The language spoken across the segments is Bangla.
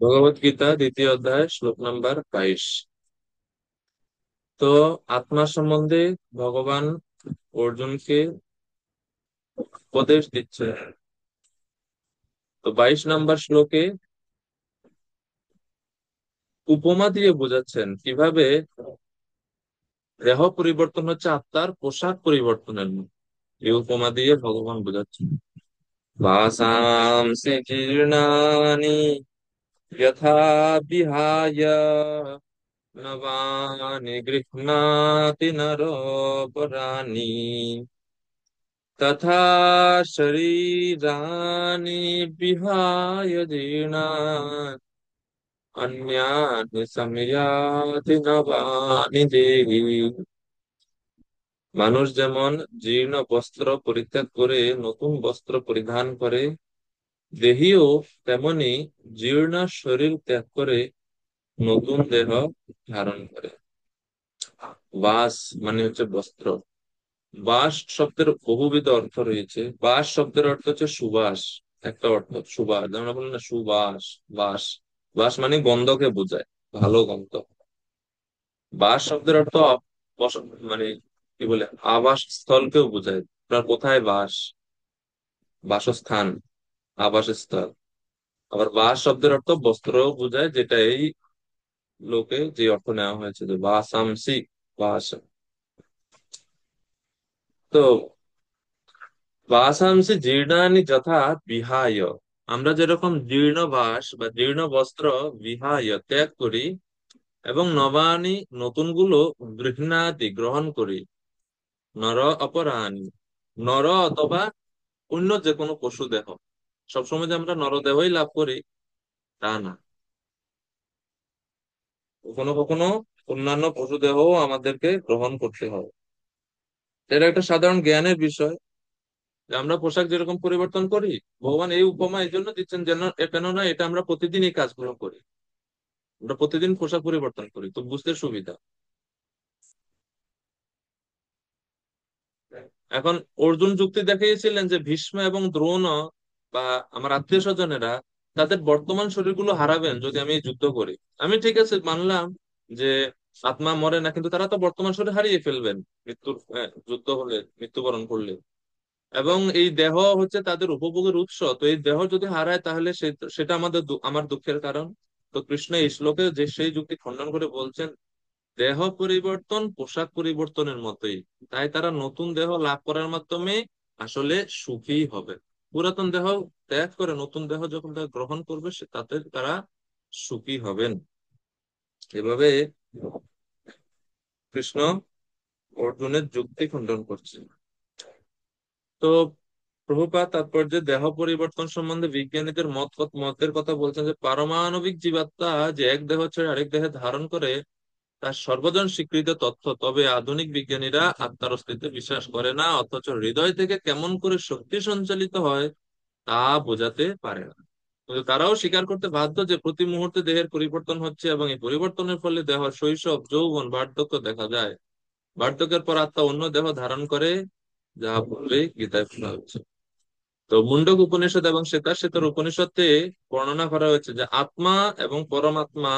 ভগবত গীতা দ্বিতীয় অধ্যায় শ্লোক নাম্বার 22। তো আত্মা সম্বন্ধে ভগবান অর্জুনকে উপদেশ দিচ্ছে। তো 22 নম্বর শ্লোকে উপমা দিয়ে বোঝাচ্ছেন কিভাবে দেহ পরিবর্তন হচ্ছে আত্মার পোশাক পরিবর্তনের মতো। এই উপমা দিয়ে ভগবান বোঝাচ্ছেন। বাসাংসি জীর্ণানি যথা বিহায় নবানি গৃহ্ণাতি নরোপরাণি তথা শরীরাণি বিহায় জীর্ণানি অন্যানি সংয়াতি নবানি দেহি। মানুষ যেমন জীর্ণ বস্ত্র পরিত্যাগ করে নতুন বস্ত্র পরিধান করে, দেহীও তেমনি জীর্ণ শরীর ত্যাগ করে নতুন দেহ ধারণ করে। বাস মানে হচ্ছে বস্ত্র। বাস শব্দের বহুবিধ অর্থ রয়েছে। বাস শব্দের অর্থ হচ্ছে সুবাস। একটা অর্থ সুবাস, যেমন আমরা বলি না সুবাস। বাস, বাস মানে গন্ধকে বোঝায়, ভালো গন্ধ। বাস শব্দের অর্থ মানে কি বলে, আবাস স্থলকেও বোঝায়। আপনার কোথায় বাস, বাসস্থান, আবাসস্থল। আবার বাস শব্দের অর্থ বস্ত্রও বোঝায়, যেটা এই লোকে যে অর্থ নেওয়া হয়েছে, যে বাসামসি, বাস। তো বাসাংসি জীর্ণানি যথা বিহায়, আমরা যেরকম জীর্ণ বাস বা জীর্ণ বস্ত্র বিহায় ত্যাগ করি, এবং নবানি নতুনগুলো গৃহণাতি গ্রহণ করি, নর অপরাণী, নর অথবা অন্য যে কোনো পশু দেহ। সবসময় যে আমরা নরদেহই লাভ করি তা না, কখনো কখনো অন্যান্য পশু দেহও আমাদেরকে গ্রহণ করতে হয়। এটা একটা সাধারণ জ্ঞানের বিষয়, যে আমরা পোশাক যেরকম পরিবর্তন করি, ভগবান এই উপমা এই জন্য দিচ্ছেন যেন, কেননা এটা আমরা প্রতিদিন এই কাজগুলো করি। আমরা প্রতিদিন পোশাক পরিবর্তন করি, তো বুঝতে সুবিধা। এখন অর্জুন যুক্তি দেখিয়েছিলেন যে ভীষ্ম এবং দ্রোণ বা আমার আত্মীয় স্বজনেরা তাদের বর্তমান শরীরগুলো হারাবেন যদি আমি এই যুদ্ধ করি। আমি ঠিক আছে মানলাম যে আত্মা মরে না, কিন্তু তারা তো বর্তমান শরীর হারিয়ে ফেলবেন মৃত্যুর যুদ্ধ হলে, মৃত্যুবরণ করলে। এবং এই দেহ হচ্ছে তাদের উপভোগের উৎস, তো এই দেহ যদি হারায় তাহলে সেটা আমার দুঃখের কারণ। তো কৃষ্ণ এই শ্লোকে যে সেই যুক্তি খণ্ডন করে বলছেন, দেহ পরিবর্তন পোশাক পরিবর্তনের মতোই, তাই তারা নতুন দেহ লাভ করার মাধ্যমে আসলে সুখী হবে। পুরাতন দেহ ত্যাগ করে নতুন দেহ যখন তারা গ্রহণ করবে, তাতে তারা সুখী হবেন। এভাবে কৃষ্ণ অর্জুনের যুক্তি খণ্ডন করছে। তো প্রভুপাদ তাৎপর্যে দেহ পরিবর্তন সম্বন্ধে বিজ্ঞানীদের মতের কথা বলছেন যে পারমাণবিক জীবাত্মা যে এক দেহ ছেড়ে আরেক দেহে ধারণ করে তার সর্বজন স্বীকৃত তথ্য, তবে আধুনিক বিজ্ঞানীরা আত্মার অস্তিত্বে বিশ্বাস করে না, অথচ হৃদয় থেকে কেমন করে শক্তি সঞ্চালিত হয় তা বোঝাতে পারে না। কিন্তু তারাও স্বীকার করতে বাধ্য যে প্রতি মুহূর্তে দেহের পরিবর্তন হচ্ছে, এবং এই পরিবর্তনের ফলে দেহ শৈশব, যৌবন, বার্ধক্য দেখা যায়। বার্ধক্যের পর আত্মা অন্য দেহ ধারণ করে, যা পূর্বে গীতায় বলা হচ্ছে। তো মুন্ডক উপনিষদ এবং শ্বেতার উপনিষদে বর্ণনা করা হয়েছে যে আত্মা এবং পরমাত্মা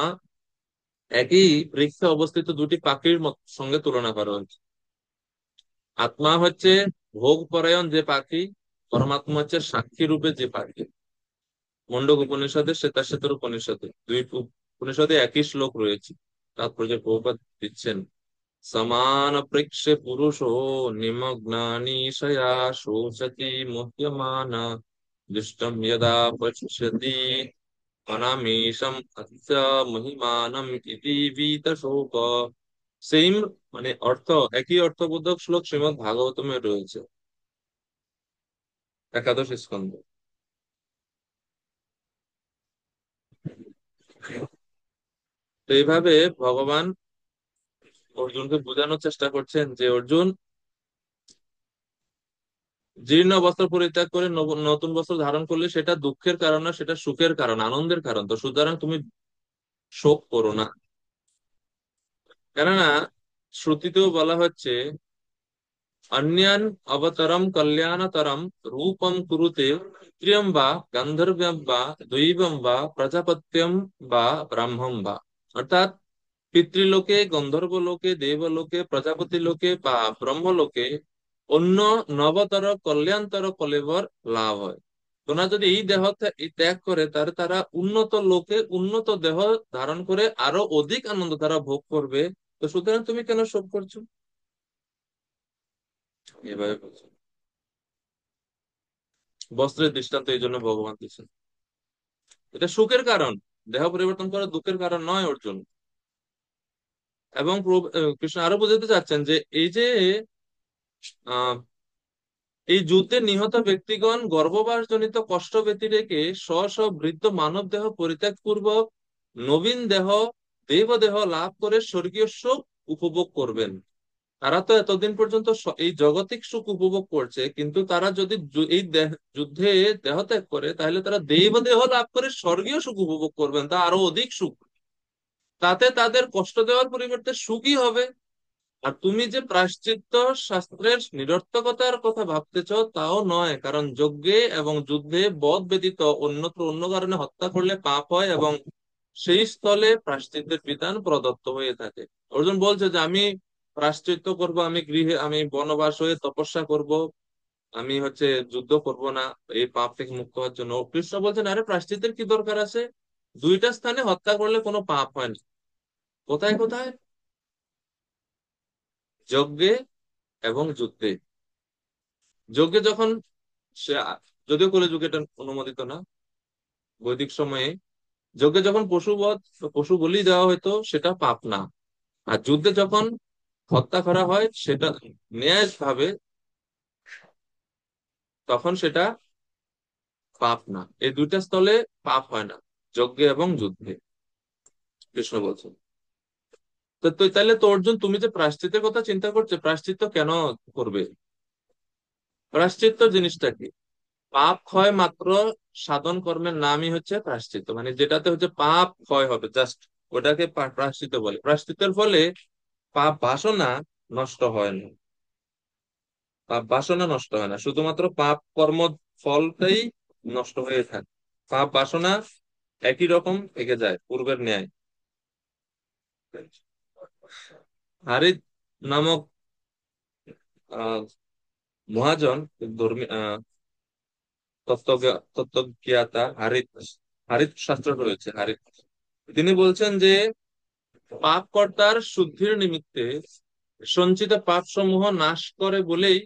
একই বৃক্ষে অবস্থিত দুটি পাখির সঙ্গে তুলনা করা হয়েছে। আত্মা হচ্ছে ভোগ পরায়ণ যে পাখি, পরমাত্মা হচ্ছে সাক্ষী রূপে যে পাখি। মুন্ডক উপনিষদে, শ্বেতার উপনিষদে, দুই উপনিষদে একই শ্লোক রয়েছে। তাৎপর্য প্রভুপাদ দিচ্ছেন, সমান প্রেক্ষে পুরুষো নিমগ্নানিশয়া শোচতি মুহ্যমানা দৃষ্টম যদা পশ্যতি অনামিষম অস্য মহিমানম ইতি ভীত শোক। সেম মানে অর্থ, একই অর্থবোধক শ্লোক শ্রীমদ্ ভাগবতমে রয়েছে, একাদশ স্কন্ধে। তো এইভাবে ভগবান অর্জুনকে বোঝানোর চেষ্টা করছেন যে অর্জুন, জীর্ণ বস্ত্র পরিত্যাগ করে নতুন বস্ত্র ধারণ করলে সেটা দুঃখের কারণ না, সেটা সুখের কারণ, আনন্দের কারণ। তো সুতরাং তুমি শোক করো না। কেননা শ্রুতিতেও বলা হচ্ছে अन्यान अवतरम कल्याणतरम रूपम कुरुते त्रियम वा गंधर्व्यम वा दैवम वा प्रजापत्यम वा ब्राह्मम वा। অর্থাৎ পিতৃলোকে, গন্ধর্ব লোকে, দেবলোকে, প্রজাপতি লোকে বা ব্রহ্মলোকে অন্য নবতর কল্যাণতর কলেবর লাভ হয়। তোমরা যদি এই দেহ এই ত্যাগ করে, তাহলে তারা উন্নত লোকে উন্নত দেহ ধারণ করে আরো অধিক আনন্দ তারা ভোগ করবে। তো সুতরাং তুমি কেন শোক করছো? এভাবে বলছো। বস্ত্রের দৃষ্টান্ত এই জন্য ভগবান দিচ্ছেন, এটা সুখের কারণ। দেহ পরিবর্তন করা দুঃখের কারণ নয় অর্জুন। এবং কৃষ্ণ আরো বোঝাতে চাচ্ছেন যে এই যে আহ এই যুদ্ধে নিহত ব্যক্তিগণ গর্ভবাসজনিত কষ্ট ব্যতী রেখে স্ব স্ব বৃদ্ধ মানব দেহ পরিত্যাগ পূর্বক নবীন দেহ দেব দেহ লাভ করে স্বর্গীয় সুখ উপভোগ করবেন। তারা তো এতদিন পর্যন্ত এই জগতিক সুখ উপভোগ করছে, কিন্তু তারা যদি এই যুদ্ধে দেহ ত্যাগ করে, তাহলে তারা দেব দেহ লাভ করে স্বর্গীয় সুখ উপভোগ করবেন, তা আরো অধিক সুখ। তাতে তাদের কষ্ট দেওয়ার পরিবর্তে সুখী হবে। আর তুমি যে প্রায়শ্চিত্ত শাস্ত্রের নিরর্থকতার কথা ভাবতেছ, তাও নয়, কারণ যজ্ঞে এবং যুদ্ধে বধ ব্যতীত অন্যত্র অন্য কারণে হত্যা করলে পাপ হয় এবং সেই স্থলে প্রায়শ্চিত্তের বিধান প্রদত্ত হয়ে থাকে। অর্জুন বলছে যে আমি প্রায়শ্চিত্ত করব, আমি গৃহে আমি বনবাস হয়ে তপস্যা করব, আমি যুদ্ধ করব না এই পাপ থেকে মুক্ত হওয়ার জন্য। কৃষ্ণ বলছেন আরে প্রায়শ্চিত্তের কি দরকার আছে? দুইটা স্থানে হত্যা করলে কোনো পাপ হয় না। কোথায় কোথায়? যজ্ঞে এবং যুদ্ধে। যজ্ঞে যখন সে, যদিও কলিযুগে এটা অনুমোদিত না, বৈদিক সময়ে যজ্ঞে যখন পশু বলি দেওয়া হয়তো সেটা পাপ না। আর যুদ্ধে যখন হত্যা করা হয় সেটা ন্যায় ভাবে, তখন সেটা পাপ না। এই দুইটা স্থলে পাপ হয় না, যজ্ঞে এবং যুদ্ধে, কৃষ্ণ বলছেন। তো তাহলে তো অর্জুন, তুমি যে প্রায়শ্চিত্তের কথা চিন্তা করছো, প্রায়শ্চিত্ত কেন করবে? প্রায়শ্চিত্ত জিনিসটা কি? পাপ ক্ষয় মাত্র সাধন কর্মের নামই হচ্ছে প্রায়শ্চিত্ত, মানে যেটাতে পাপ ক্ষয় হবে, জাস্ট ওটাকে প্রায়শ্চিত্ত বলে। প্রায়শ্চিত্তের ফলে পাপ বাসনা নষ্ট হয় না, পাপ বাসনা নষ্ট হয় না, শুধুমাত্র পাপ কর্ম ফলটাই নষ্ট হয়ে থাকে। পাপ বাসনা একই রকম থেকে যায় পূর্বের ন্যায়। হারিত নামক আহ মহাজন, ধর্মী তত্ত্বজ্ঞাতা হারিত, হারিত শাস্ত্র রয়েছে হারিত, তিনি বলছেন যে পাপ কর্তার শুদ্ধির নিমিত্তে সঞ্চিত পাপ সমূহ নাশ করে বলেই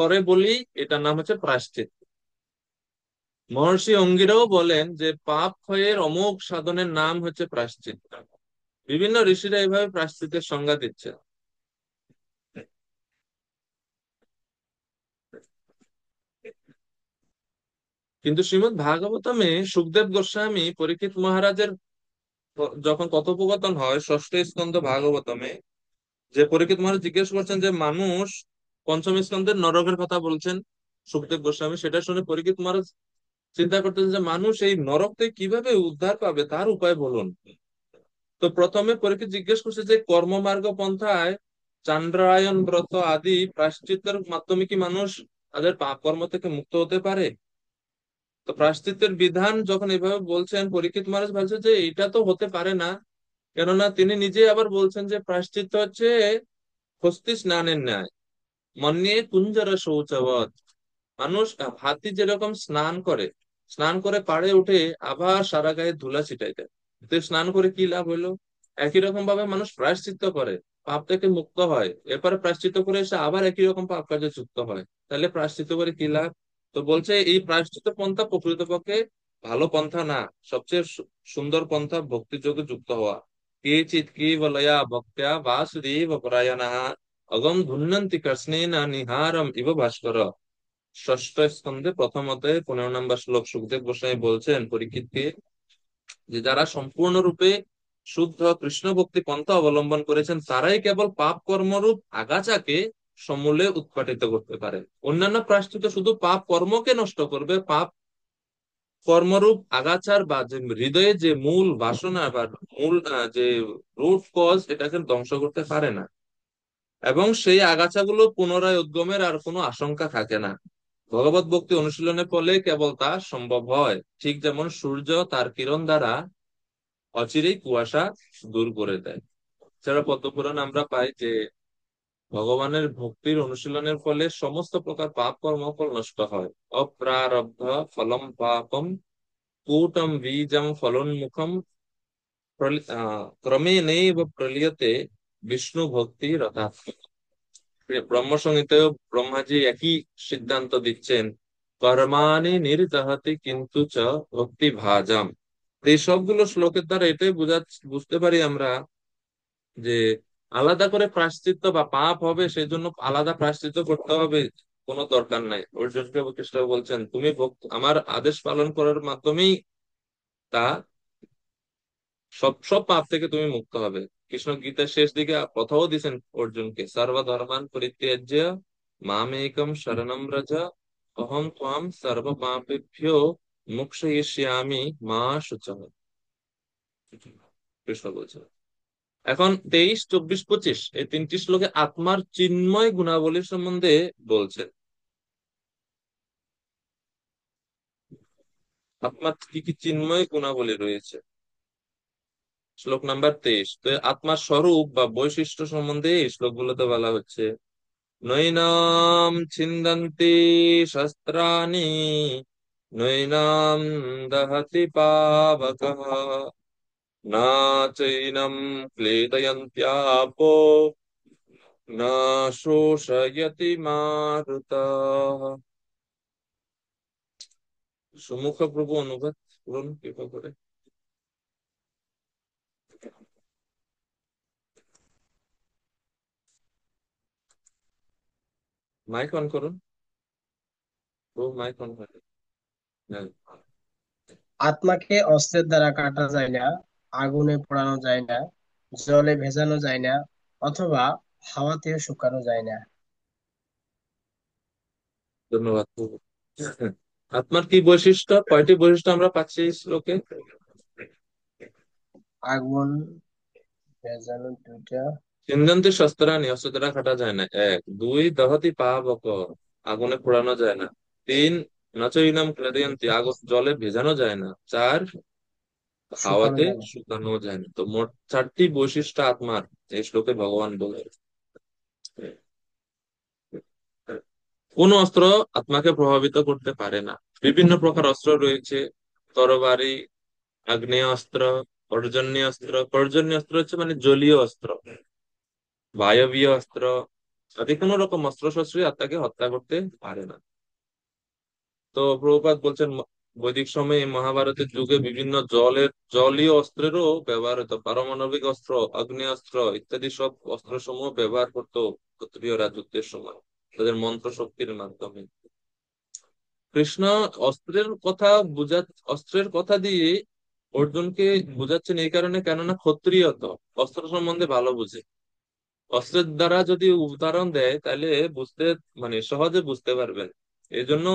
করে বলেই এটার নাম হচ্ছে প্রায়শ্চিত্ত। মহর্ষি অঙ্গিরাও বলেন যে পাপ ক্ষয়ের অমোঘ সাধনের নাম হচ্ছে প্রায়শ্চিত্ত। বিভিন্ন ঋষিরা এইভাবে প্রায়শ্চিত্তের সংজ্ঞা দিচ্ছে। কিন্তু শ্রীমদ্ ভাগবতমে সুখদেব গোস্বামী পরীক্ষিত মহারাজের যখন কথোপকথন হয় ষষ্ঠ স্কন্ধ ভাগবতমে, যে পরীক্ষিত মহারাজ জিজ্ঞেস করছেন যে মানুষ, পঞ্চম স্কন্ধের নরকের কথা বলছেন সুখদেব গোস্বামী, সেটা শুনে পরীক্ষিত মহারাজ চিন্তা করতেছেন যে মানুষ এই নরক থেকে কিভাবে উদ্ধার পাবে, তার উপায় বলুন। তো প্রথমে পরীক্ষিত জিজ্ঞেস করছে যে কর্মমার্গ পন্থায় চান্দ্রায়ন ব্রত আদি প্রায়শ্চিত্তের মাধ্যমে কি মানুষ তাদের পাপ কর্ম থেকে মুক্ত হতে পারে? তো প্রায়শ্চিত্তের বিধান যখন এভাবে বলছেন, পরীক্ষিত মহারাজ ভাবছে যে এটা তো হতে পারে না, কেননা তিনি নিজে আবার বলছেন যে প্রায়শ্চিত্ত হচ্ছে হস্তি স্নানের ন্যায়, মন্যে কুঞ্জর শৌচবৎ। মানুষ হাতি যেরকম স্নান করে পাড়ে উঠে আবার সারা গায়ে ধুলা ছিটাই দেয়, তো স্নান করে কি লাভ হইলো? একই রকম ভাবে মানুষ প্রায়শ্চিত্ত করে পাপ থেকে মুক্ত হয়, এরপরে প্রায়শ্চিত্ত করে এসে আবার একই রকম পাপ কাজে যুক্ত হয়, তাহলে প্রায়শ্চিত্ত করে কি লাভ? তো বলছে এই প্রায়শ্চিত্ত পন্থা প্রকৃতপক্ষে ভালো পন্থা না, সবচেয়ে সুন্দর পন্থা ভক্তিযোগে যুক্ত হওয়া। কেচিৎ কেবলয়া ভক্ত্যা বাসুদেব পরায়ণাঃ অগম ধুন্নন্তি কৃষ্ণেন নিহারম ইব ভাস্কর। ষষ্ঠ স্কন্ধে প্রথম অধ্যায়ে 15 নম্বর শ্লোক সুখদেব গোস্বামী বলছেন পরীক্ষিতকে যে যারা সম্পূর্ণরূপে শুদ্ধ কৃষ্ণ ভক্তি পন্থা অবলম্বন করেছেন, তারাই কেবল পাপ কর্মরূপ আগাছাকে সমূলে উৎপাটিত করতে পারে। অন্যান্য প্রায়শ্চিত্ত শুধু পাপ কর্মকে নষ্ট করবে, পাপ কর্মরূপ আগাছার বা যে হৃদয়ে যে মূল বাসনা বা মূল যে রুট কজ, এটাকে ধ্বংস করতে পারে না। এবং সেই আগাছাগুলো পুনরায় উদ্গমের আর কোনো আশঙ্কা থাকে না। ভগবত ভক্তি অনুশীলনের ফলে কেবল তা সম্ভব হয়, ঠিক যেমন সূর্য তার কিরণ দ্বারা অচিরেই কুয়াশা দূর করে দেয়। এছাড়া পদ্মপুরাণ আমরা পাই যে ভগবানের ভক্তির অনুশীলনের ফলে সমস্ত প্রকার পাপ কর্মফল নষ্ট হয়। অপ্রারব্ধ ফলম পাপম কূটম বীজম ফলোন্মুখম ক্রমেণৈব প্রলীয়তে বিষ্ণু ভক্তি রথাৎ। ব্রহ্ম সংহিতায় ব্রহ্মাজি একই সিদ্ধান্ত দিচ্ছেন, কর্মাণি নির্দহতি কিন্তু চ ভক্তি ভাজাম। এই সবগুলো শ্লোকের দ্বারা এটাই বুঝতে পারি আমরা যে আলাদা করে প্রায়শ্চিত্ত বা পাপ হবে সেই জন্য আলাদা প্রায়শ্চিত্ত করতে হবে কোনো দরকার নাই। অর্জুনকে কৃষ্ণ বলছেন, তুমি ভক্ত আমার আদেশ পালন করার মাধ্যমেই তা সব সব পাপ থেকে তুমি মুক্ত হবে। কৃষ্ণ গীতার শেষ দিকে কথাও দিয়েছেন অর্জুনকে, সর্বধর্মান পরিত্যাজ্য মামেকম শরণম ব্রজ অহম ত্বাম সর্ব পাপেভ্যো মোক্ষয়িষ্যামি মা শুচঃ। কৃষ্ণ বলছেন। এখন 23, 24, 25 এই তিনটি শ্লোকে আত্মার চিন্ময় গুণাবলীর সম্বন্ধে বলছেন। আত্মার কি কি চিন্ময় গুণাবলী রয়েছে। শ্লোক নাম্বার 23, তো আত্মার স্বরূপ বা বৈশিষ্ট্য সম্বন্ধে এই শ্লোকগুলোতে বলা হচ্ছে, নৈনাম ছিন্দন্তি শস্ত্রাণি নৈনাম দহতি পাবকঃ না চৈনম ক্লেদয়ন্ত্যাপো না শোষয়তি মারুতঃ। সুমুখ প্রভু অনুবাদ করুন কৃপা করে। মাইক অন করুন প্রভু, মাইক অন করে। হ্যাঁ। আত্মাকে অস্ত্রের দ্বারা কাটা যায় না, আগুনে পোড়ানো যায় না, জলে ভেজানো যায় না, অথবা হাওয়াতেও শুকানো যায় না। ধন্যবাদ প্রভু। আত্মার কি বৈশিষ্ট্য, কয়টি বৈশিষ্ট্য আমরা পাচ্ছি এই শ্লোকে। আগুন ভেজানো দুইটা। চিন্দন্তি শস্ত্রাণি অস্ত্র দ্বারা কাটা যায় না, এক। দুই, দহতি পাবক আগুনে পোড়ানো যায় না। তিন, নচৈনম ক্লেদয়ন্তি আগুন জলে ভেজানো যায় না। চার, শুকানো হাওয়াতে যায় না। শুকানো যায় না। তো মোট চারটি বৈশিষ্ট্য আত্মার এই শ্লোকে ভগবান বলে। কোন অস্ত্র আত্মাকে প্রভাবিত করতে পারে না। বিভিন্ন প্রকার অস্ত্র রয়েছে, তরবারি, আগ্নেয়াস্ত্র, পর্জন্যাস্ত্র। পর্জন্যাস্ত্র হচ্ছে মানে জলীয় অস্ত্র, বায়বীয় অস্ত্র, আদি কোন রকম অস্ত্র শস্ত্রই আত্মাকে হত্যা করতে পারে না। তো প্রভুপাদ বলছেন, বৈদিক সময়ে মহাভারতের যুগে বিভিন্ন জলীয় অস্ত্রেরও ব্যবহার হতো। পারমাণবিক অস্ত্র, আগ্নেয়াস্ত্র ইত্যাদি সব অস্ত্র সমূহ ব্যবহার করতো ক্ষত্রিয় রাজত্বের সময় তাদের মন্ত্র শক্তির মাধ্যমে। কৃষ্ণ অস্ত্রের কথা অস্ত্রের কথা দিয়ে অর্জুনকে বুঝাচ্ছেন এই কারণে, কেননা ক্ষত্রিয় তো অস্ত্র সম্বন্ধে ভালো বুঝে। অস্ত্রের দ্বারা যদি উদাহরণ দেয় তাহলে বুঝতে মানে সহজে বুঝতে পারবেন। এই জন্য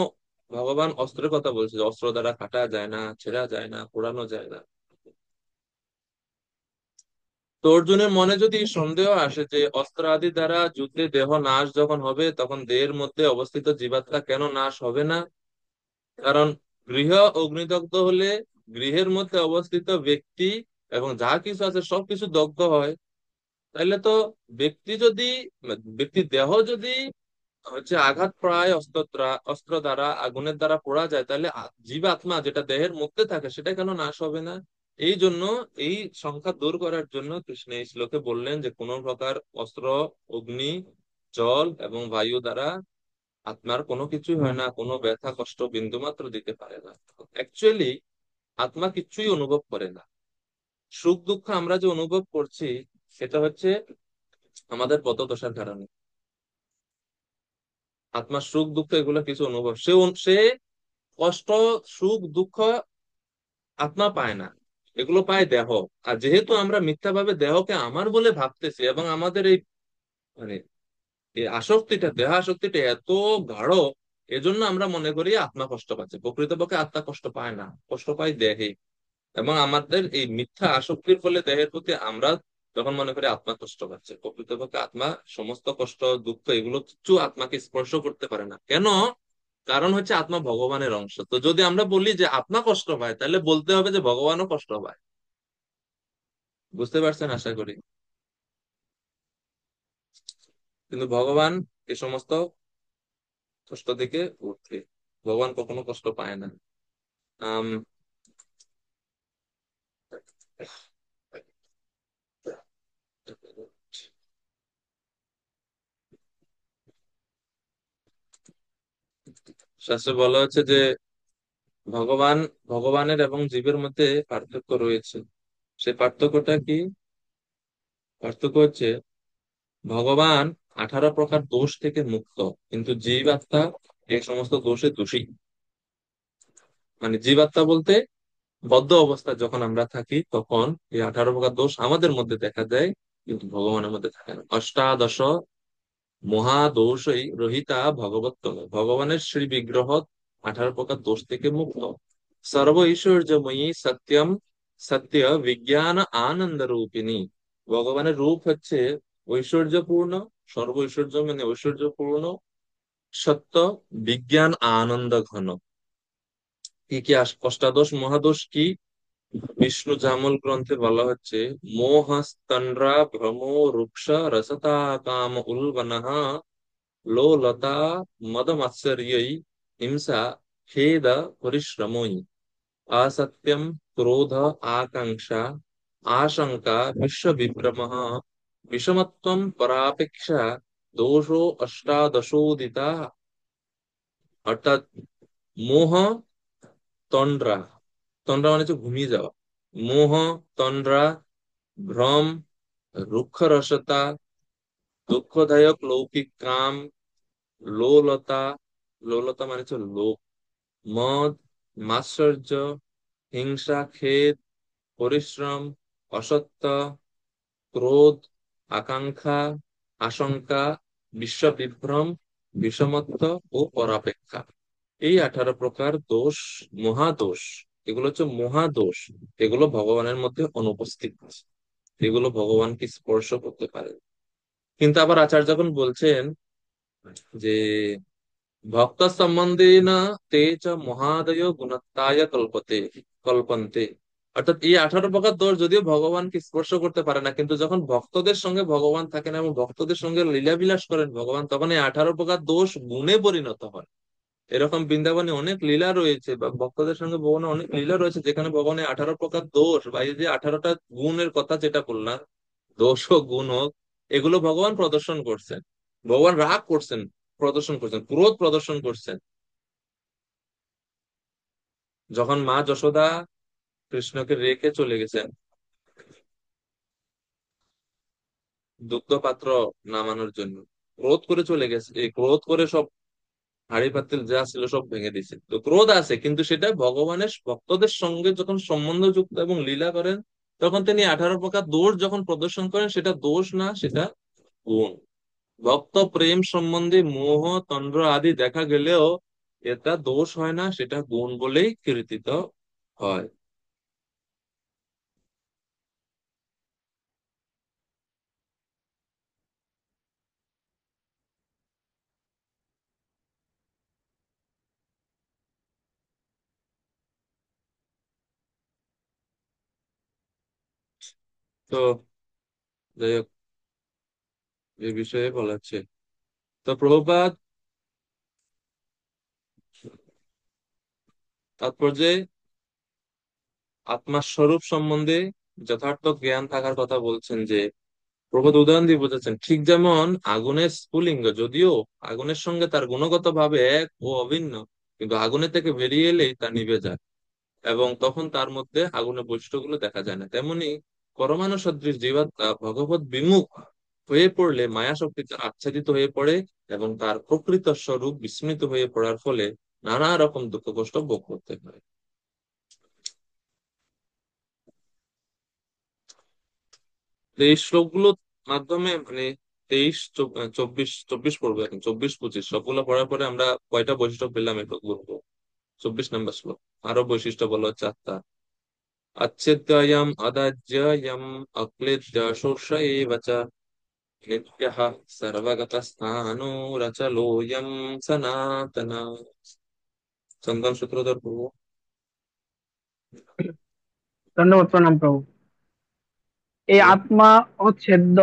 ভগবান অস্ত্রের কথা বলছে যে অস্ত্র দ্বারা কাটা যায় না, ছেঁড়া যায় না, পোড়ানো যায় না। তো অর্জুনের মনে যদি সন্দেহ আসে যে অস্ত্র আদি দ্বারা যুদ্ধে দেহ নাশ যখন হবে তখন দেহের মধ্যে অবস্থিত জীবাত্মা কেন নাশ হবে না, কারণ গৃহ অগ্নিদগ্ধ হলে গৃহের মধ্যে অবস্থিত ব্যক্তি এবং যা কিছু আছে সবকিছু দগ্ধ হয়। তাইলে তো ব্যক্তি ব্যক্তির দেহ যদি হচ্ছে আঘাত প্রায় অস্ত্র দ্বারা আগুনের দ্বারা পোড়া যায়, তাহলে জীবাত্মা যেটা দেহের মধ্যে থাকে সেটা কেন নাশ হবে না। এই জন্য এই সংখ্যা দূর করার জন্য কৃষ্ণ এই শ্লোকে বললেন যে কোন প্রকার অস্ত্র, অগ্নি, জল এবং বায়ু দ্বারা আত্মার কোনো কিছুই হয় না, কোনো ব্যথা কষ্ট বিন্দু মাত্র দিতে পারে না। অ্যাকচুয়ালি আত্মা কিচ্ছুই অনুভব করে না। সুখ দুঃখ আমরা যে অনুভব করছি সেটা হচ্ছে আমাদের পতদশার কারণে। আত্মার সুখ দুঃখ এগুলো কিছু অনুভব সে কষ্ট, সুখ দুঃখ আত্মা পায় না, এগুলো পায় দেহ। আর যেহেতু আমরা মিথ্যাভাবে দেহকে আমার বলে ভাবতেছি এবং আমাদের এই মানে এই আসক্তিটা, দেহ আসক্তিটা এত গাঢ়, এজন্য আমরা মনে করি আত্মা কষ্ট পাচ্ছে। প্রকৃতপক্ষে আত্মা কষ্ট পায় না, কষ্ট পায় দেহে। এবং আমাদের এই মিথ্যা আসক্তির ফলে দেহের প্রতি আমরা তখন মনে করি আত্মা কষ্ট পাচ্ছে। প্রকৃতপক্ষে আত্মা সমস্ত কষ্ট, দুঃখ এগুলো কিছু আত্মাকে স্পর্শ করতে পারে না। কেন? কারণ হচ্ছে আত্মা ভগবানের অংশ। তো যদি আমরা বলি যে আত্মা কষ্ট পায়, তাহলে বলতে হবে যে ভগবানও কষ্ট পায়। বুঝতে পারছেন আশা করি। কিন্তু ভগবান এ সমস্ত কষ্ট থেকে ঊর্ধ্বে। ভগবান কখনো কষ্ট পায় না। আম, শাস্ত্রে বলা হচ্ছে যে ভগবান ভগবানের এবং জীবের মধ্যে পার্থক্য রয়েছে। সেই পার্থক্যটা কি? পার্থক্য হচ্ছে ভগবান 18 প্রকার দোষ থেকে মুক্ত, কিন্তু জীবাত্মা এই সমস্ত দোষে দোষী। মানে জীবাত্মা বলতে বদ্ধ অবস্থায় যখন আমরা থাকি তখন এই 18 প্রকার দোষ আমাদের মধ্যে দেখা যায়, কিন্তু ভগবানের মধ্যে থাকে না। অষ্টাদশ মহাদোষই রহিতা ভগবত্তম, ভগবানের শ্রী বিগ্রহ 18 প্রকার দোষ থেকে মুক্ত। সর্ব ঐশ্বর্যময়ী সত্যম, সত্য বিজ্ঞান আনন্দ রূপিণী। ভগবানের রূপ হচ্ছে ঐশ্বর্যপূর্ণ, সর্ব ঐশ্বর্য মানে ঐশ্বর্যপূর্ণ, সত্য, বিজ্ঞান, আনন্দ ঘন। কি কি অষ্টাদশ মহাদোষ কি? বিষ্ণু জামল গ্রন্থে বলা হচ্ছে মোহস্তন্দ্রা ভ্রম রুক্ষ রসতা কাম উল্বনঃ লোলতা মদমাৎসর্যৈ হিংসা খেদ পরিশ্রমৈ असत्यम क्रोध आकांक्षा आशंका विश्व विभ्रम विषमत्वम परापेक्षा दोषो अष्टादशोदिता। অর্থাৎ মোহ, তন্দ্রা, তন্দ্রা মানে হচ্ছে ঘুমিয়ে যাওয়া, মোহ, তন্দ্রা, ভ্রম, রুক্ষরসতা, দুঃখদায়ক লৌকিক কাম, লোলতা, লোলতা মানে হচ্ছে লোভ, মদ, মাৎসর্য, হিংসা, খেদ, পরিশ্রম, অসত্য, ক্রোধ, আকাঙ্ক্ষা, আশঙ্কা, বিশ্ববিভ্রম, বিষমত্ব ও পরাপেক্ষা। এই 18 প্রকার দোষ, মহাদোষ, এগুলো হচ্ছে মহাদোষ। এগুলো ভগবানের মধ্যে অনুপস্থিত, এগুলো ভগবানকে স্পর্শ করতে পারে। কিন্তু আবার আচার্য যখন বলছেন যে ভক্ত সম্বন্ধেন তে চ মহাদয় গুণত্বায় কল্পন্তে, অর্থাৎ এই 18 প্রকার দোষ যদিও ভগবানকে স্পর্শ করতে পারে না, কিন্তু যখন ভক্তদের সঙ্গে ভগবান থাকেন এবং ভক্তদের সঙ্গে লীলাবিলাস করেন ভগবান, তখন এই 18 প্রকার দোষ গুণে পরিণত হয়। এরকম বৃন্দাবনে অনেক লীলা রয়েছে, বা ভক্তদের সঙ্গে ভগবানের অনেক লীলা রয়েছে যেখানে ভগবানের 18 প্রকার দোষ বা এই যে 18টা গুণের কথা যেটা বললাম, দোষ হোক গুণ হোক, এগুলো ভগবান প্রদর্শন করছেন। ভগবান রাগ করছেন, প্রদর্শন করছেন, ক্রোধ প্রদর্শন করছেন। যখন মা যশোদা কৃষ্ণকে রেখে চলে গেছেন দুগ্ধ পাত্র নামানোর জন্য, ক্রোধ করে চলে গেছে, এই ক্রোধ করে সব হাঁড়ি পাতিল যা ছিল সব ভেঙে দিয়েছে। তো ক্রোধ আছে, কিন্তু সেটা ভগবানের ভক্তদের সঙ্গে যখন সম্বন্ধযুক্ত এবং লীলা করেন, তখন তিনি 18 প্রকার দোষ যখন প্রদর্শন করেন, সেটা দোষ না, সেটা গুণ। ভক্ত প্রেম সম্বন্ধে মোহ, তন্দ্র আদি দেখা গেলেও এটা দোষ হয় না, সেটা গুণ বলেই কীর্তিত হয়। তো যাই হোক, এই বিষয়ে বলা হচ্ছে। তো প্রভুপাদ তাৎপর্যে আত্মার স্বরূপ সম্বন্ধে যথার্থ জ্ঞান থাকার কথা বলছেন, যে প্রভুত উদাহরণ দিয়ে বোঝাচ্ছেন, ঠিক যেমন আগুনের স্ফুলিঙ্গ যদিও আগুনের সঙ্গে তার গুণগত ভাবে এক ও অভিন্ন, কিন্তু আগুনের থেকে বেরিয়ে এলেই তা নিভে যায় এবং তখন তার মধ্যে আগুনের বৈশিষ্ট্যগুলো দেখা যায় না। তেমনি পরমাণু সদৃশ জীবাত্মা ভগবত বিমুখ হয়ে পড়লে মায়া শক্তিতে আচ্ছাদিত হয়ে পড়ে এবং তার প্রকৃত স্বরূপ বিস্মৃত হয়ে পড়ার ফলে নানা রকম দুঃখ কষ্ট ভোগ করতে হয়। তো এই শ্লোকগুলোর মাধ্যমে মানে 23, 24 পড়বো, এখন 24, 25 সবগুলো পড়ার পরে আমরা কয়টা বৈশিষ্ট্য পেলাম একটু বলবো। 24 নম্বর শ্লোক, আরো বৈশিষ্ট্য বলা হচ্ছে আত্মা। अच्छेद्ययम् अदाज्ययम् अक्लेद्य शोष एव च नित्यः सर्वगतस्थाणुरचलोऽयं सनातन। চন্দন সূত্রধর পূর্ব। ধন্যবাদ, প্রণাম প্রভু। এই জি। আত্মা অচ্ছেদ্য,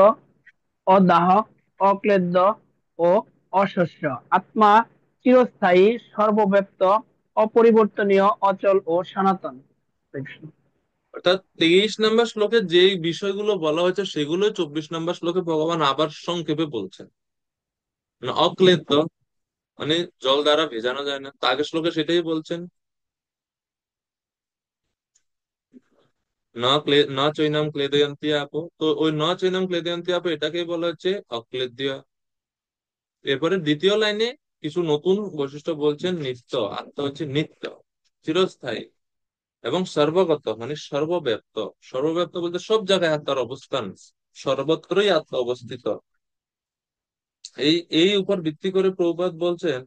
অদাহ, অক্লেদ্য ও অশস্য। আত্মা চিরস্থায়ী, সর্বব্যাপ্ত, অপরিবর্তনীয়, অচল ও সনাতন। অর্থাৎ 23 নম্বর শ্লোকে যে বিষয়গুলো বলা হয়েছে সেগুলো 24 নম্বর শ্লোকে ভগবান আবার সংক্ষেপে বলছেন। মানে অক্লেদ্য মানে জল দ্বারা ভেজানো যায় না, তা আগের শ্লোকে সেটাই বলছেন। না চৈনাম ক্লেদয়ন্তি আপো, তো ওই ন চৈনাম ক্লেদয়ন্তি আপো এটাকেই বলা হচ্ছে অক্লেদ্য। এরপরে দ্বিতীয় লাইনে কিছু নতুন বৈশিষ্ট্য বলছেন। নিত্য, আত্মা হচ্ছে নিত্য, চিরস্থায়ী এবং সর্বগত মানে সর্বব্যাপ্ত। সর্বব্যাপ্ত বলতে সব জায়গায় আত্মার অবস্থান, সর্বত্রই আত্মা অবস্থিত। এই এই উপর ভিত্তি করে প্রভুপাদ বলছেন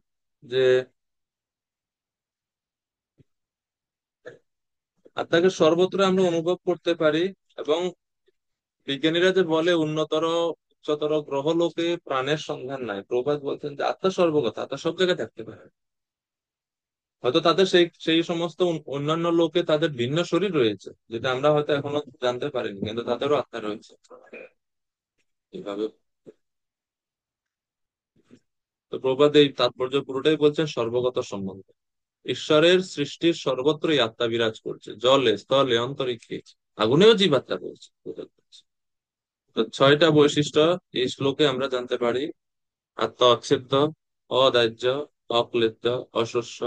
যে আত্মাকে সর্বত্র আমরা অনুভব করতে পারি। এবং বিজ্ঞানীরা যে বলে উন্নতর উচ্চতর গ্রহ লোকে প্রাণের সন্ধান নাই, প্রভুপাদ বলছেন যে আত্মা সর্বগত, আত্মা সব জায়গায় থাকতে পারে। হয়তো তাদের সেই সেই সমস্ত অন্যান্য লোকে তাদের ভিন্ন শরীর রয়েছে, যেটা আমরা হয়তো এখনো জানতে পারিনি, কিন্তু তাদেরও আত্মা রয়েছে এইভাবে। তো প্রভুপাদ এই তাৎপর্য পুরোটাই বলছেন সর্বগত সম্বন্ধে। ঈশ্বরের সৃষ্টির সর্বত্রই আত্মা বিরাজ করছে, জলে স্থলে অন্তরিক্ষে, আগুনেও জীবাত্মা রয়েছে। তো 6টা বৈশিষ্ট্য এই শ্লোকে আমরা জানতে পারি। আত্মা অচ্ছেদ্য, অদাহ্য, অক্লেদ্য, অশস্য।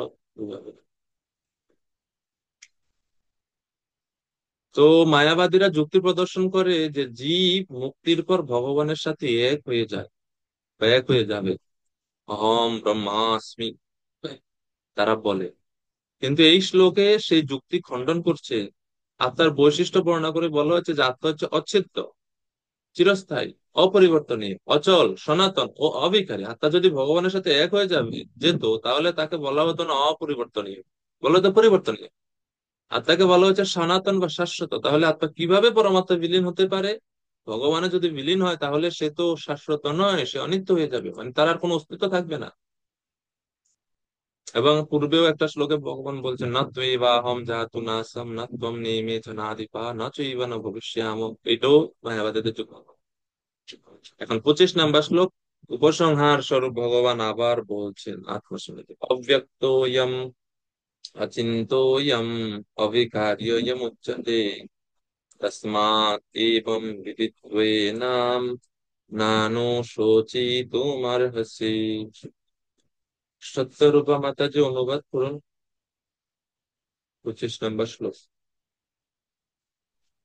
তো মায়াবাদীরা যুক্তি প্রদর্শন করে যে জীব মুক্তির পর ভগবানের সাথে এক হয়ে যায় বা এক হয়ে যাবে, অহম ব্রহ্মাস্মি তারা বলে। কিন্তু এই শ্লোকে সেই যুক্তি খণ্ডন করছে। আত্মার বৈশিষ্ট্য বর্ণনা করে বলা হচ্ছে যে আত্মা হচ্ছে অচ্ছেদ্য, চিরস্থায়ী, অপরিবর্তনীয়, অচল, সনাতন ও অবিকারী। আত্মা যদি ভগবানের সাথে এক হয়ে যাবে যেত, তাহলে তাকে বলা হতো না অপরিবর্তনীয়, বলা হতো পরিবর্তনীয়। আত্মাকে বলা হচ্ছে সনাতন বা শাশ্বত। তাহলে আত্মা কিভাবে পরমাত্মা বিলীন হতে পারে? ভগবানে যদি বিলীন হয় তাহলে সে তো শাশ্বত নয়, সে অনিত্য হয়ে যাবে, মানে তার আর কোনো অস্তিত্ব থাকবে না। এবং পূর্বেও একটা শ্লোকে ভগবান বলছেন না ত্বয়্যাবা অহম জাতু নাসম না ত্বম নেমে চ নাদিপা না চৈব না ভবিষ্যাম। এটাও মায়াবাদীদের যুক্তি। এখন 25 নম্বর শ্লোক উপসংহার স্বরূপ ভগবান আবার বলছেন আত্মসম্মতি অব্যক্ত ইয়ম অচিন্তো ইয়ম অবিকার্য ইয়ম উচ্যতে তস্মাৎ এবং বিদিত্বেনাম নানো শোচিতুমর্হসি। সত্যরূপা মাতাজি অনুবাদ করুন 25 নম্বর শ্লোক।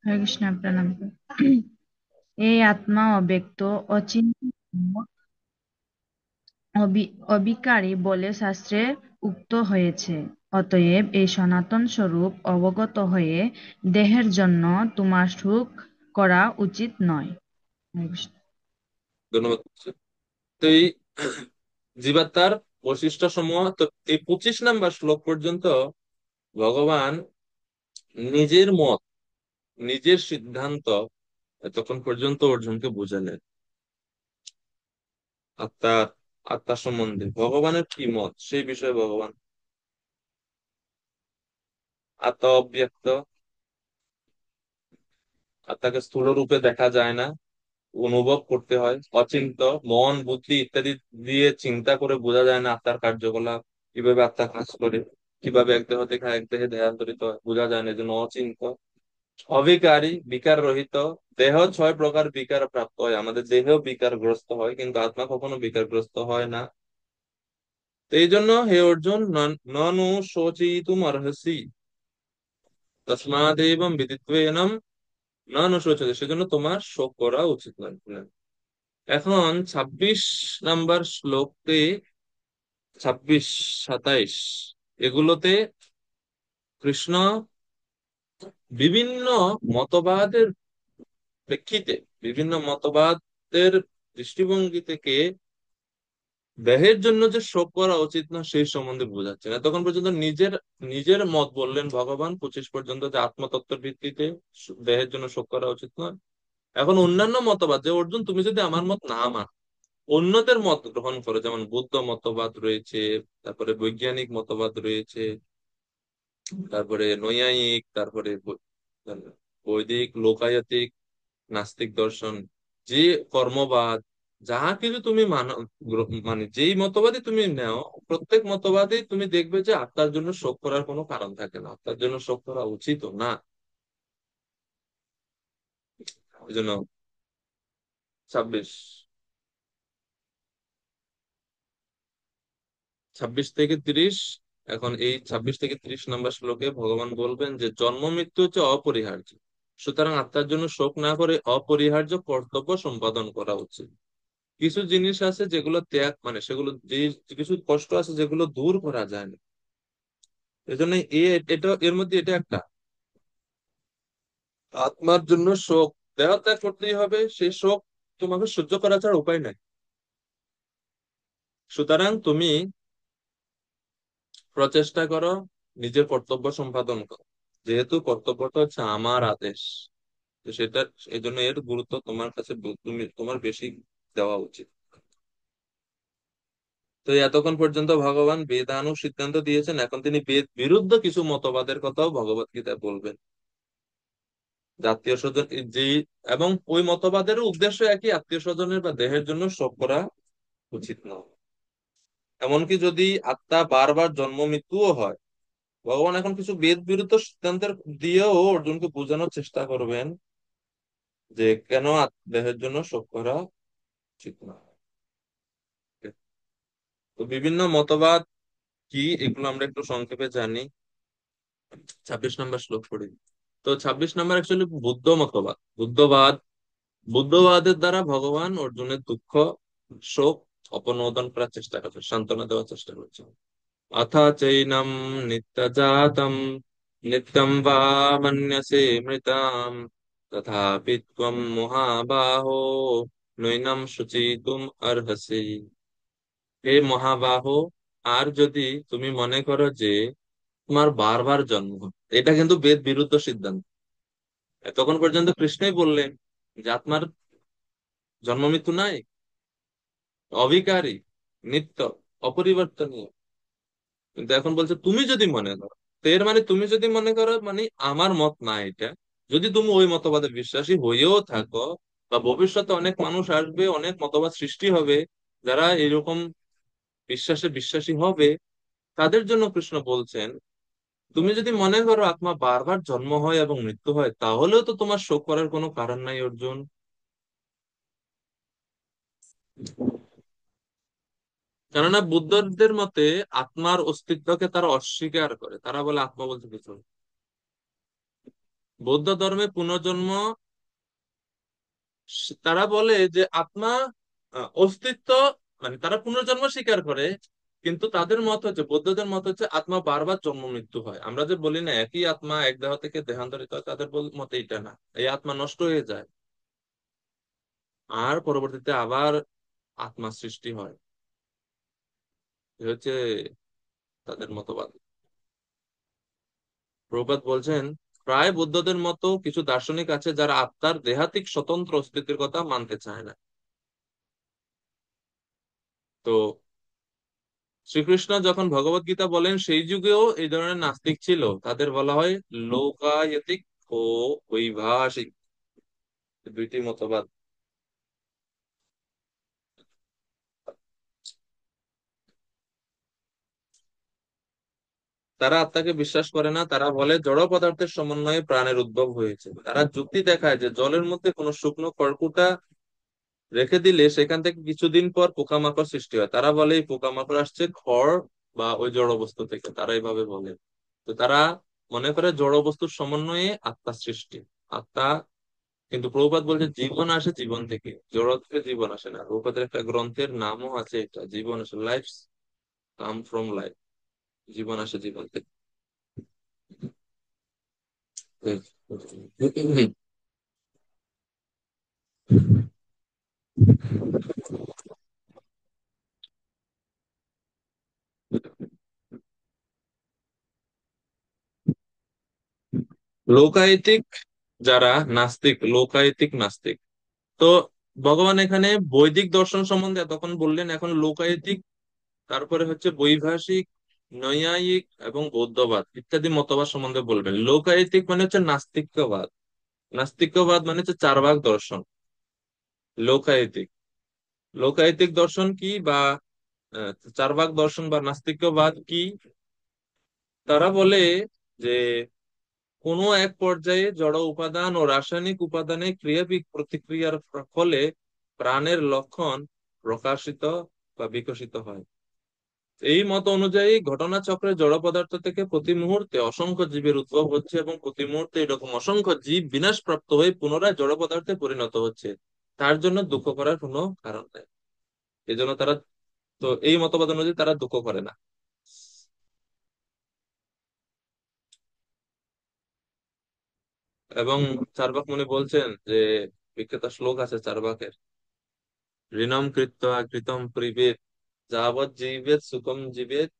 হরে কৃষ্ণ, প্রণাম। এই আত্মা অব্যক্ত, অচিন্ত, অবিকারী বলে শাস্ত্রে উক্ত হয়েছে। অতএব এই সনাতন স্বরূপ অবগত হয়ে দেহের জন্য তোমার সুখ করা উচিত নয়। হরে কৃষ্ণ। ধন্যবাদ। তো এই জীবাত্মার বৈশিষ্ট্য সমূহ, তো এই 25 নম্বর শ্লোক পর্যন্ত ভগবান নিজের মত, নিজের সিদ্ধান্ত এতক্ষণ পর্যন্ত অর্জুনকে বোঝালেন। আত্মার আত্মা সম্বন্ধে ভগবানের কি মত সেই বিষয়ে ভগবান। আত্মা অব্যক্ত, আত্মাকে স্থূল রূপে দেখা যায় না, অনুভব করতে হয়। অচিন্ত, মন বুদ্ধি ইত্যাদি দিয়ে চিন্তা করে বোঝা যায় না আত্মার কার্যকলাপ, কিভাবে আত্মা কাজ করে, কিভাবে এক দেহ থেকে এক দেহে দেহান্তরিত হয়, বোঝা যায় না, এজন্য অচিন্ত। অবিকারী, বিকার রহিত। দেহ 6 প্রকার বিকার প্রাপ্ত হয়, আমাদের দেহ বিকারগ্রস্ত হয়, কিন্তু আত্মা কখনো বিকারগ্রস্ত হয় না। তো এই জন্য হে অর্জুন, ননু শোচিতুম অর্হসি তস্মাদেবং বিদিত্বেনম ননু শোচতে, সেজন্য তোমার শোক করা উচিত নয়। এখন 26 নম্বর শ্লোকে 26, 27 এগুলোতে কৃষ্ণ বিভিন্ন মতবাদের প্রেক্ষিতে, বিভিন্ন মতবাদের দৃষ্টিভঙ্গি থেকে দেহের জন্য যে শোক করা উচিত না সেই সম্বন্ধে বোঝাচ্ছেন। তখন পর্যন্ত নিজের নিজের মত বললেন ভগবান 25 পর্যন্ত, যে আত্মতত্ত্বের ভিত্তিতে দেহের জন্য শোক করা উচিত নয়। এখন অন্যান্য মতবাদ, যে অর্জুন তুমি যদি আমার মত না মান, অন্যদের মত গ্রহণ করো, যেমন বৌদ্ধ মতবাদ রয়েছে, তারপরে বৈজ্ঞানিক মতবাদ রয়েছে, তারপরে নৈয়ায়িক, তারপরে বৈদিক, লোকায়তিক, নাস্তিক দর্শন, যে কর্মবাদ, যাহা কিছু তুমি মানো, মানে যেই মতবাদই তুমি নাও, প্রত্যেক মতবাদই তুমি দেখবে যে আত্মার জন্য শোক করার কোনো কারণ থাকে না, আত্মার জন্য শোক করা উচিত না। ওই জন্য 26 থেকে 30, এখন এই 26 থেকে 30 নম্বর শ্লোকে ভগবান বলবেন যে জন্ম মৃত্যু হচ্ছে অপরিহার্য, সুতরাং আত্মার জন্য শোক না করে অপরিহার্য কর্তব্য সম্পাদন করা উচিত। কিছু জিনিস আছে যেগুলো ত্যাগ, মানে সেগুলো যে কিছু কষ্ট আছে যেগুলো দূর করা যায় না, এজন্য এটা এর মধ্যে এটা একটা। আত্মার জন্য শোক, দেহ ত্যাগ করতেই হবে, সেই শোক তোমাকে সহ্য করা ছাড়া উপায় নাই। সুতরাং তুমি প্রচেষ্টা করো নিজের কর্তব্য সম্পাদন করো, যেহেতু কর্তব্যটা হচ্ছে আমার আদেশ, তো সেটা, এই জন্য এর গুরুত্ব তোমার কাছে তুমি তোমার বেশি দেওয়া উচিত। তো এতক্ষণ পর্যন্ত ভগবান বেদানুগ সিদ্ধান্ত দিয়েছেন, এখন তিনি বেদ বিরুদ্ধ কিছু মতবাদের কথাও ভগবত গীতায় বলবেন। আত্মীয় স্বজন যে, এবং ওই মতবাদেরও উদ্দেশ্য একই, আত্মীয় স্বজনের বা দেহের জন্য শোক করা উচিত নয়। এমনকি যদি আত্মা বারবার জন্ম মৃত্যুও হয়, ভগবান এখন কিছু বেদ বিরুদ্ধ সিদ্ধান্তের দিয়েও অর্জুনকে বোঝানোর চেষ্টা করবেন যে কেন দেহের জন্য শোক করা উচিত নয়। তো বিভিন্ন মতবাদ কি, এগুলো আমরা একটু সংক্ষেপে জানি। 26 নম্বর শ্লোক পড়ি। তো 26 নম্বর অ্যাকচুয়ালি বুদ্ধ মতবাদ, বুদ্ধবাদ। বুদ্ধবাদের দ্বারা ভগবান অর্জুনের দুঃখ, শোক অপনোদন করার চেষ্টা করছে, সান্ত্বনা দেওয়ার চেষ্টা করছে। অথ চৈনম নিত্যজাতম নিত্যম বা মন্যসে মৃতাম তথাপি ত্বম মহাবাহো নৈনম শুচিতুম অর্হসি। হে মহাবাহো, আর যদি তুমি মনে করো যে তোমার বারবার জন্ম হবে, এটা কিন্তু বেদ বিরুদ্ধ সিদ্ধান্ত। তখন পর্যন্ত কৃষ্ণই বললেন যে আত্মার জন্ম মৃত্যু নাই, অবিকারী, নিত্য, অপরিবর্তনীয়। কিন্তু এখন বলছে তুমি যদি মনে করো, তো এর মানে তুমি যদি মনে করো মানে আমার মত না এটা। যদি তুমি ওই মতবাদে বিশ্বাসী হয়েও থাকো, বা ভবিষ্যতে অনেক মানুষ আসবে, অনেক মতবাদ সৃষ্টি হবে যারা এরকম বিশ্বাসে বিশ্বাসী হবে, তাদের জন্য কৃষ্ণ বলছেন তুমি যদি মনে করো আত্মা বারবার জন্ম হয় এবং মৃত্যু হয়, তাহলেও তো তোমার শোক করার কোনো কারণ নাই অর্জুন। কেননা বুদ্ধদের মতে আত্মার অস্তিত্বকে তারা অস্বীকার করে, তারা বলে আত্মা বলতে কিছু নেই। বৌদ্ধ ধর্মে পুনর্জন্ম, তারা বলে যে আত্মা অস্তিত্ব, মানে তারা পুনর্জন্ম স্বীকার করে, কিন্তু তাদের মত হচ্ছে, বৌদ্ধদের মত হচ্ছে আত্মা বারবার জন্ম মৃত্যু হয়। আমরা যে বলি না একই আত্মা এক দেহ থেকে দেহান্তরিত হয়, তাদের মতে এটা না, এই আত্মা নষ্ট হয়ে যায় আর পরবর্তীতে আবার আত্মা সৃষ্টি হয়। এ হচ্ছে তাদের মতবাদ। প্রভুপাদ বলছেন প্রায় বুদ্ধদের মতো কিছু দার্শনিক আছে যারা আত্মার দেহাত্মিক স্বতন্ত্র অস্তিত্বের কথা মানতে চায় না। তো শ্রীকৃষ্ণ যখন ভগবত গীতা বলেন সেই যুগেও এই ধরনের নাস্তিক ছিল, তাদের বলা হয় লোকায়তিক ও বৈভাষিক, দুইটি মতবাদ। তারা আত্মাকে বিশ্বাস করে না, তারা বলে জড় পদার্থের সমন্বয়ে প্রাণের উদ্ভব হয়েছে। তারা যুক্তি দেখায় যে জলের মধ্যে কোনো শুকনো খড়কুটা রেখে দিলে সেখান থেকে কিছুদিন পর পোকামাকড় সৃষ্টি হয়, তারা বলে এই পোকামাকড় আসছে খড় বা ওই জড় বস্তু থেকে, তারা এইভাবে বলে। তো তারা মনে করে জড় বস্তুর সমন্বয়ে আত্মা সৃষ্টি, আত্মা। কিন্তু প্রভুপাদ বলছে জীবন আসে জীবন থেকে, জড় থেকে জীবন আসে না। প্রভুপাদের একটা গ্রন্থের নামও আছে এটা, জীবন আসে, লাইফ কাম ফ্রম লাইফ, জীবন আসে জীবন থেকে। লোকায়তিক যারা নাস্তিক, লোকায়তিক নাস্তিক। তো ভগবান এখানে বৈদিক দর্শন সম্বন্ধে এতক্ষণ বললেন, এখন লোকায়তিক, তারপরে হচ্ছে বৈভাষিক, নৈয়ায়িক এবং বৌদ্ধবাদ ইত্যাদি মতবাদ সম্বন্ধে বলবেন। লোকায়তিক মানে হচ্ছে নাস্তিক্যবাদ, নাস্তিক্যবাদ মানে হচ্ছে চার্বাক দর্শন। লোকায়তিক, লোকায়তিক দর্শন কি বা চার্বাক দর্শন বা নাস্তিক্যবাদ কি? তারা বলে যে কোনো এক পর্যায়ে জড় উপাদান ও রাসায়নিক উপাদানে ক্রিয়া প্রতিক্রিয়ার ফলে প্রাণের লক্ষণ প্রকাশিত বা বিকশিত হয়। এই মত অনুযায়ী ঘটনাচক্রে জড় পদার্থ থেকে প্রতি মুহূর্তে অসংখ্য জীবের উদ্ভব হচ্ছে এবং প্রতি মুহূর্তে এরকম অসংখ্য জীব বিনাশপ্রাপ্ত হয়ে পুনরায় জড় পদার্থে পরিণত হচ্ছে। তার জন্য দুঃখ করার কোনো কারণ নেই। এই জন্য তারা, তো এই মতবাদ অনুযায়ী তারা দুঃখ করে না। এবং চার্বাক মুনি বলছেন যে, বিখ্যাত শ্লোক আছে চার্বাকের, ঋণম কৃত্বা কৃতম পিবেত, যাবৎ জীবেত সুখম জীবেত,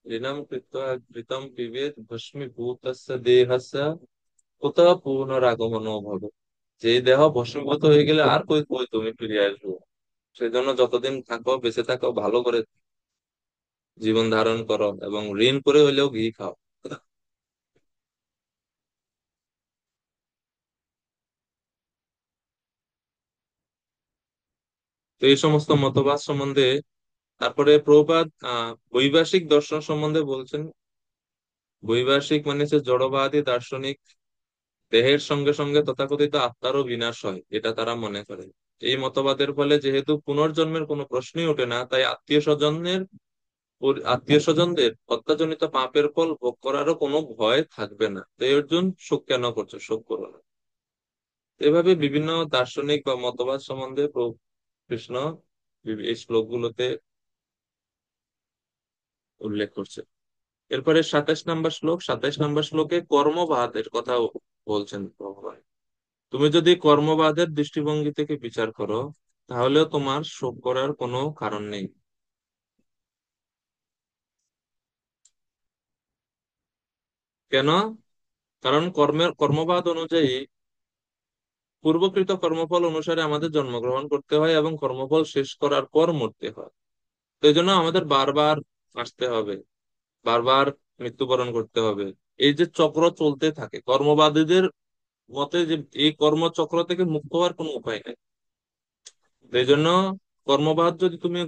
ঋণম কৃত্বা কৃতম পিবেত ভস্মীভূতস্য দেহস্য কুত পুনরাগমনো ভব। যে এই দেহ ভস্মীভূত হয়ে গেলে আর কই কই তুমি ফিরে আসবো। সেই জন্য যতদিন থাকো, বেঁচে থাকো, ভালো করে জীবন ধারণ করো এবং ঋণ করে হইলেও ঘি খাও। তো এই সমস্ত মতবাদ সম্বন্ধে, তারপরে প্রভুপাদ বৈভাষিক দর্শন সম্বন্ধে বলছেন। বৈভাষিক মানে হচ্ছে জড়বাদী দার্শনিক। দেহের সঙ্গে সঙ্গে তথাকথিত আত্মারও বিনাশ হয়, এটা তারা মনে করে। এই মতবাদের ফলে যেহেতু পুনর্জন্মের কোনো প্রশ্নই ওঠে না, তাই আত্মীয় স্বজনদের হত্যাজনিত পাপের ফল ভোগ করারও কোনো ভয় থাকবে না। তাই অর্জুন, শোক কেন করছো, শোক করো না। এভাবে বিভিন্ন দার্শনিক বা মতবাদ সম্বন্ধে প্রভু কৃষ্ণ এই শ্লোকগুলোতে উল্লেখ করছে। এরপরে 27 নম্বর শ্লোক, 27 নম্বর শ্লোকে কর্মবাদের কথা বলছেন ভগবান। তুমি যদি কর্মবাদের দৃষ্টিভঙ্গি থেকে বিচার করো, তাহলেও তোমার শোক করার কোনো কারণ নেই। কেন? কারণ কর্মবাদ অনুযায়ী পূর্বকৃত কর্মফল অনুসারে আমাদের জন্মগ্রহণ করতে হয় এবং কর্মফল শেষ করার পর মরতে হয়। তো এই জন্য আমাদের বারবার আসতে হবে, বারবার মৃত্যুবরণ করতে হবে। এই যে চক্র চলতে থাকে, কর্মবাদীদের মতে যে এই কর্মচক্র থেকে মুক্ত হওয়ার কোনো উপায় নেই। তো এই জন্য কর্মবাদ যদি তুমি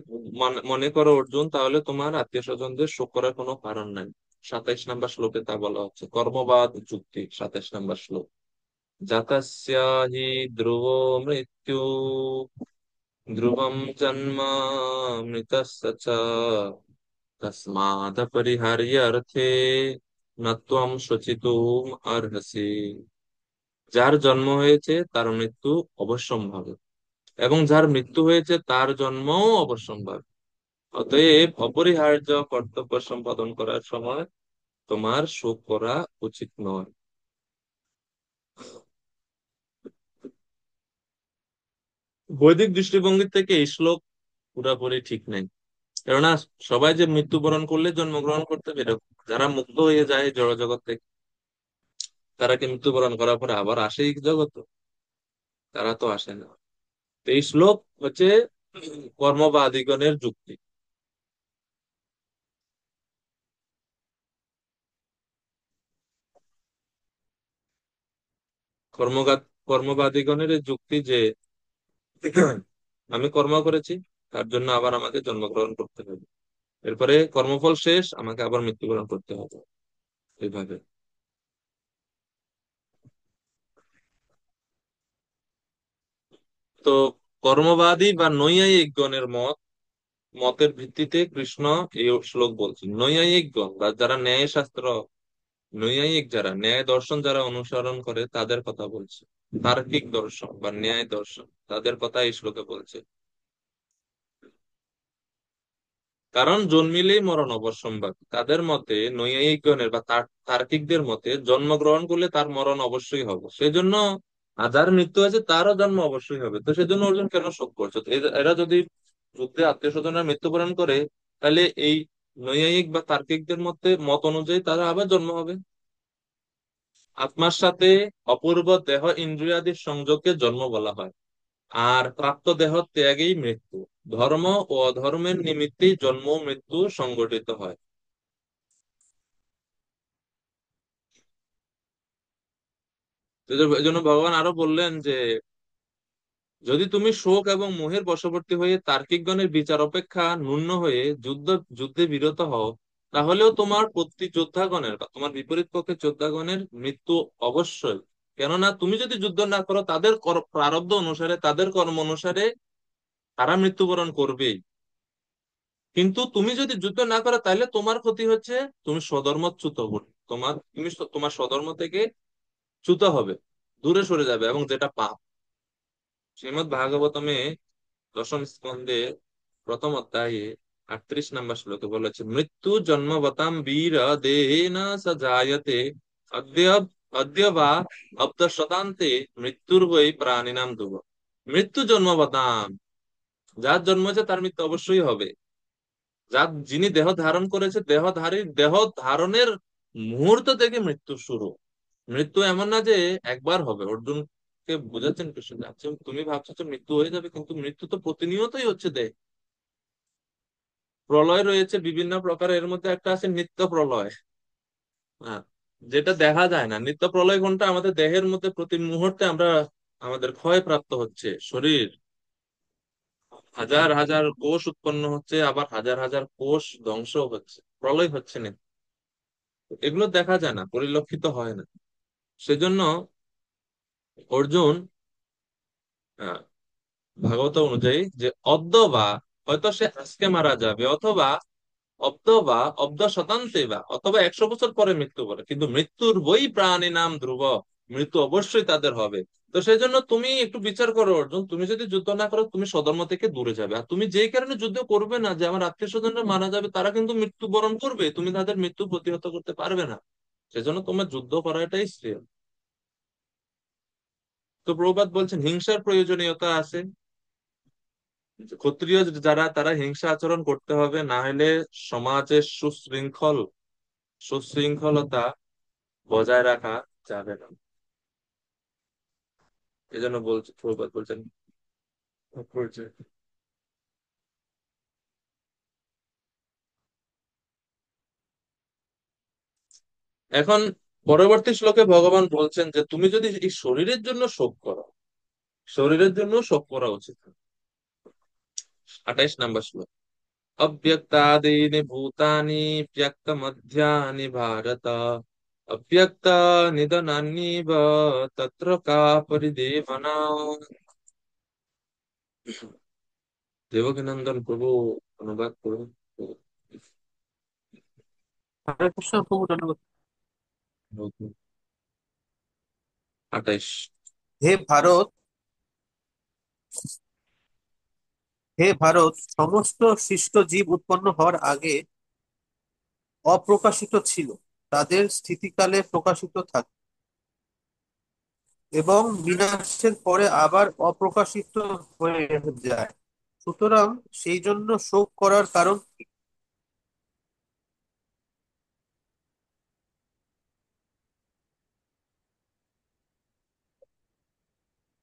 মনে করো অর্জুন, তাহলে তোমার আত্মীয় স্বজনদের শোক করার কোনো কারণ নাই। 27 নম্বর শ্লোকে তা বলা হচ্ছে, কর্মবাদ যুক্তি, 27 নম্বর শ্লোক। জাতস্য হি ধ্রুব মৃত্যু, ধ্রুবম জন্ম মৃতস্য চ, তস্মাদপরিহার্যার্থে ন ত্বম শোচিতুম অর্হসি। যার জন্ম হয়েছে তার মৃত্যু অবশ্যম্ভাবী, এবং যার মৃত্যু হয়েছে তার জন্মও অবশ্যম্ভাবী। অতএব অপরিহার্য কর্তব্য সম্পাদন করার সময় তোমার শোক করা উচিত নয়। বৈদিক দৃষ্টিভঙ্গি থেকে এই শ্লোক পুরাপুরি ঠিক নেই। কেননা সবাই যে মৃত্যুবরণ করলে জন্মগ্রহণ করতে পেরে, যারা মুক্ত হয়ে যায় জড় জগৎ থেকে, তারা কি মৃত্যুবরণ করার পরে আবার আসে এই জগৎ? তারা তো আসে না। তো এই শ্লোক হচ্ছে কর্মবাদীগণের যুক্তি। কর্মবাদ কর্মবাদীগণের এই যুক্তি যে আমি কর্ম করেছি, তার জন্য আবার আমাকে জন্মগ্রহণ করতে হবে, এরপরে কর্মফল শেষ, আমাকে আবার মৃত্যুবরণ করতে হবে, এইভাবে। তো কর্মবাদী বা নৈয়ায়িক গণের মতের ভিত্তিতে কৃষ্ণ এই শ্লোক বলছেন। নৈয়ায়িক গণ বা যারা ন্যায় শাস্ত্র, নৈয়ায়িক যারা ন্যায় দর্শন যারা অনুসরণ করে তাদের কথা বলছে। তার্কিক দর্শন বা ন্যায় দর্শন, তাদের কথা এই শ্লোকে বলছে। কারণ জন্মিলেই মরণ অবশ্যম্ভাবী। তাদের মতে, নৈয়ায়িকগণের বা তার্কিকদের মতে, জন্মগ্রহণ করলে তার মরণ অবশ্যই হবে, সেজন্য যার মৃত্যু হয়েছে তারও জন্ম অবশ্যই হবে। তো সেজন্য অর্জুন কেন শোক করছে? তো এরা যদি যুদ্ধে আত্মীয় স্বজনরা মৃত্যুবরণ করে, তাহলে এই নৈয়ায়িক বা তার্কিকদের মতে মত অনুযায়ী তারা আবার জন্ম হবে। আত্মার সাথে অপূর্ব দেহ ইন্দ্রিয়াদির সংযোগকে জন্ম বলা হয়। আর প্রাপ্ত দেহ ত্যাগেই মৃত্যু। ধর্ম ও অধর্মের নিমিত্তেই জন্ম ও মৃত্যু সংঘটিত হয়। এই জন্য ভগবান আরো বললেন যে যদি তুমি শোক এবং মোহের বশবর্তী হয়ে তার্কিকগণের বিচার অপেক্ষা ন্যূন হয়ে যুদ্ধে বিরত হও, তাহলেও তোমার যোদ্ধাগণের বা তোমার বিপরীত পক্ষের যোদ্ধাগণের মৃত্যু অবশ্যই। কেননা তুমি যদি যুদ্ধ না করো, তাদের প্রারব্ধ অনুসারে, তাদের কর্ম অনুসারে তারা মৃত্যুবরণ করবেই। কিন্তু তুমি যদি যুদ্ধ না করো, তাহলে তোমার ক্ষতি হচ্ছে, তুমি স্বধর্মচ্যুত হবে। তোমার স্বধর্ম থেকে চ্যুত হবে, দূরে সরে যাবে, এবং যেটা পাপ। শ্রীমদ্ ভাগবতমে দশম স্কন্ধে প্রথম অধ্যায়ে 38 নম্বর শ্লোকে বলেছে, মৃত্যু জন্মবতাম বীর দেহেন স জায়তে অদ্য অদ্য বা অব্দ শতান্তে মৃত্যুর বৈ প্রাণিনাম ধ্রুব। মৃত্যু জন্মবতাম, যার জন্ম হয়েছে তার মৃত্যু অবশ্যই হবে। যিনি দেহ ধারণ করেছে, দেহ ধারণের মুহূর্ত থেকে মৃত্যু শুরু। মৃত্যু এমন না যে একবার হবে। অর্জুনকে বোঝাচ্ছেন কৃষ্ণ, আচ্ছা তুমি ভাবছো যে মৃত্যু হয়ে যাবে, কিন্তু মৃত্যু তো প্রতিনিয়তই হচ্ছে। প্রলয় রয়েছে বিভিন্ন প্রকার, এর মধ্যে একটা আছে নিত্য প্রলয়। হ্যাঁ, যেটা দেখা যায় না। নিত্য প্রলয় কোনটা? আমাদের দেহের মধ্যে প্রতি মুহূর্তে আমাদের ক্ষয় প্রাপ্ত হচ্ছে। শরীর হাজার হাজার কোষ উৎপন্ন হচ্ছে, আবার হাজার হাজার কোষ ধ্বংস হচ্ছে, প্রলয় হচ্ছে না। এগুলো দেখা যায় না, পরিলক্ষিত হয় না। সেজন্য অর্জুন আহ, ভাগবত অনুযায়ী যে অদ্য বা, হয়তো সে আজকে মারা যাবে, অথবা অব্দ শতান্তে বা, অথবা 100 বছর পরে মৃত্যু বলে, কিন্তু মৃত্যুর বই প্রাণী নাম ধ্রুব। মৃত্যু অবশ্যই তাদের হবে। তো সেই জন্য তুমি একটু বিচার করো অর্জুন, তুমি যদি যুদ্ধ না করো, তুমি স্বধর্ম থেকে দূরে যাবে। আর তুমি যেই কারণে যুদ্ধ করবে না, যে আমার আত্মীয় স্বজনরা মারা যাবে, তারা কিন্তু মৃত্যু বরণ করবে, তুমি তাদের মৃত্যু প্রতিহত করতে পারবে না। সেজন্য তোমার যুদ্ধ করাটাই শ্রেয়। তো প্রভুপাদ বলছেন হিংসার প্রয়োজনীয়তা আছে। ক্ষত্রিয় যারা, তারা হিংসা আচরণ করতে হবে, না হলে সমাজের সুশৃঙ্খলতা বজায় রাখা যাবে না। এই জন্য প্রভুপাদ বলছেন যে, এখন পরবর্তী শ্লোকে ভগবান বলছেন যে তুমি যদি এই শরীরের জন্য শোক করো, শরীরের জন্য শোক করা উচিত। 28 নম্বর শ্লোক, অব্যক্তাদীনি ভূতানি ব্যক্ত মধ্যানি ভারত অব্যক্ত নিধনান্যেব তত্র কা পরিদেবনা। দেবকীনন্দন প্রভু অনুবাদ করুন। হরে কৃষ্ণ প্রভু ধন্যবাদ। 28। হে ভারত, হে ভারত, সমস্ত সৃষ্ট জীব উৎপন্ন হওয়ার আগে অপ্রকাশিত ছিল, তাদের স্থিতিকালে প্রকাশিত থাকে এবং বিনাশের পরে আবার অপ্রকাশিত হয়ে যায়। সুতরাং সেই জন্য শোক করার কারণ কি?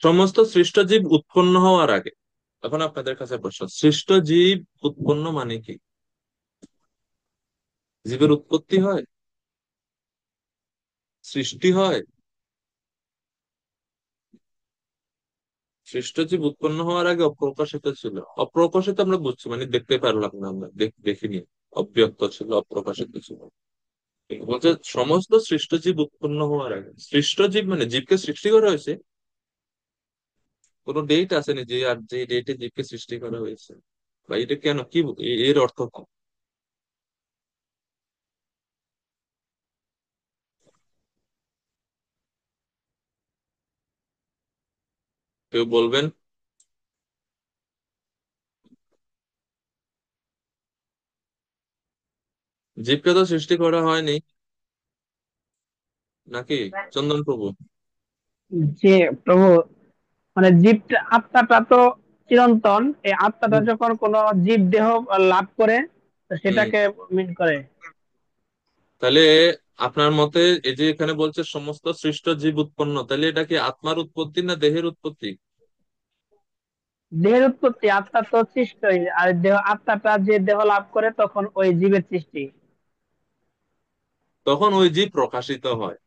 সমস্ত সৃষ্ট জীব উৎপন্ন হওয়ার আগে, এখন আপনাদের কাছে প্রশ্ন, সৃষ্ট জীব উৎপন্ন মানে কি? জীবের উৎপত্তি হয়, সৃষ্টি হয়? সৃষ্ট জীব উৎপন্ন হওয়ার আগে অপ্রকাশিত ছিল। অপ্রকাশিত আমরা বুঝছি মানে দেখতে পারলাম না, আমরা দেখিনি। অব্যক্ত ছিল, অপ্রকাশিত ছিল। কিন্তু বলছে সমস্ত সৃষ্ট জীব উৎপন্ন হওয়ার আগে। সৃষ্ট জীব মানে জীবকে সৃষ্টি করা হয়েছে, কোনো ডেট আসেনি যে আর যে ডেটে জীবকে সৃষ্টি করা হয়েছে, বা এটা কেন, কি এর অর্থ কি? কেউ বলবেন? জীবকে তো সৃষ্টি করা হয়নি, নাকি চন্দন প্রভু? যে প্রভু, মানে জীবটা, আত্মাটা তো চিরন্তন। এই আত্মাটা হুম। যখন কোনো জীব দেহ লাভ করে, তো হুম। সেটাকে মিন করে। তাহলে আপনার মতে এই যে এখানে বলছে সমস্ত সৃষ্ট জীব উৎপন্ন, তাহলে এটা কি আত্মার উৎপত্তি না দেহের উৎপত্তি? দেহের উৎপত্তি, আত্মা তো সৃষ্টই, আর দেহ, আত্মাটা যে দেহ লাভ করে তখন ওই জীবের সৃষ্টি। তখন ওই জীব প্রকাশিত হয়,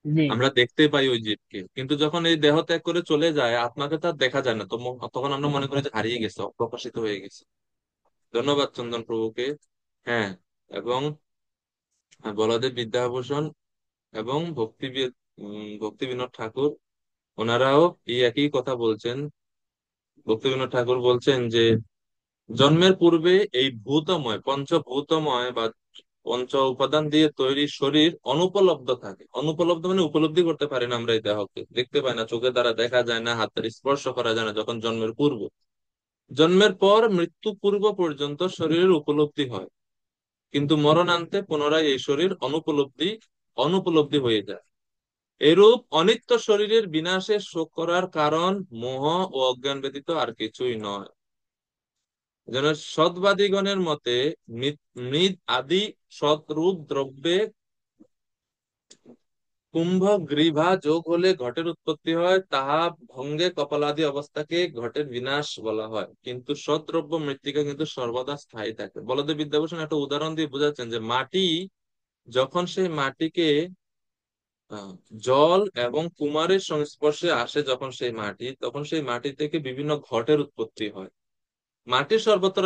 জি। আমরা দেখতে পাই ওই জীবকে, কিন্তু যখন এই দেহ ত্যাগ করে চলে যায় আত্মাকে তার দেখা যায় না, তো তখন আমরা মনে করি যে হারিয়ে গেছে, অপ্রকাশিত হয়ে গেছে। ধন্যবাদ চন্দন প্রভুকে। হ্যাঁ, এবং বলদেব বিদ্যাভূষণ এবং ভক্তি বিনোদ ঠাকুর, ওনারাও এই একই কথা বলছেন। ভক্তি বিনোদ ঠাকুর বলছেন যে জন্মের পূর্বে এই ভূতময়, পঞ্চভূতময় বা পঞ্চ উপাদান দিয়ে তৈরি শরীর অনুপলব্ধ থাকে। অনুপলব্ধ মানে উপলব্ধি করতে পারি না, আমরা এই দেহকে দেখতে পাই না, চোখের দ্বারা দেখা যায় না, হাতের স্পর্শ করা যায় না যখন জন্মের পূর্ব। জন্মের পর মৃত্যু পূর্ব পর্যন্ত শরীরের উপলব্ধি হয়, কিন্তু মরণান্তে পুনরায় এই শরীর অনুপলব্ধি হয়ে যায়। এরূপ অনিত্য শরীরের বিনাশে শোক করার কারণ মোহ ও অজ্ঞান ব্যতীত আর কিছুই নয়। যেন সৎবাদীগণের মতে মৃদ আদি সৎরূপ দ্রব্যে কুম্ভ গ্রীভা যোগ হলে ঘটের উৎপত্তি হয়, তাহা ভঙ্গে কপালাদি অবস্থাকে ঘটের বিনাশ বলা হয়, কিন্তু সদ্রব্য মৃত্তিকা কিন্তু সর্বদা স্থায়ী থাকে। বলদেব বিদ্যাভূষণ একটা উদাহরণ দিয়ে বোঝাচ্ছেন যে মাটি, যখন সেই মাটিকে আহ, জল এবং কুমারের সংস্পর্শে আসে, যখন সেই মাটি, তখন সেই মাটি থেকে বিভিন্ন ঘটের উৎপত্তি হয়। মাটি সর্বত্র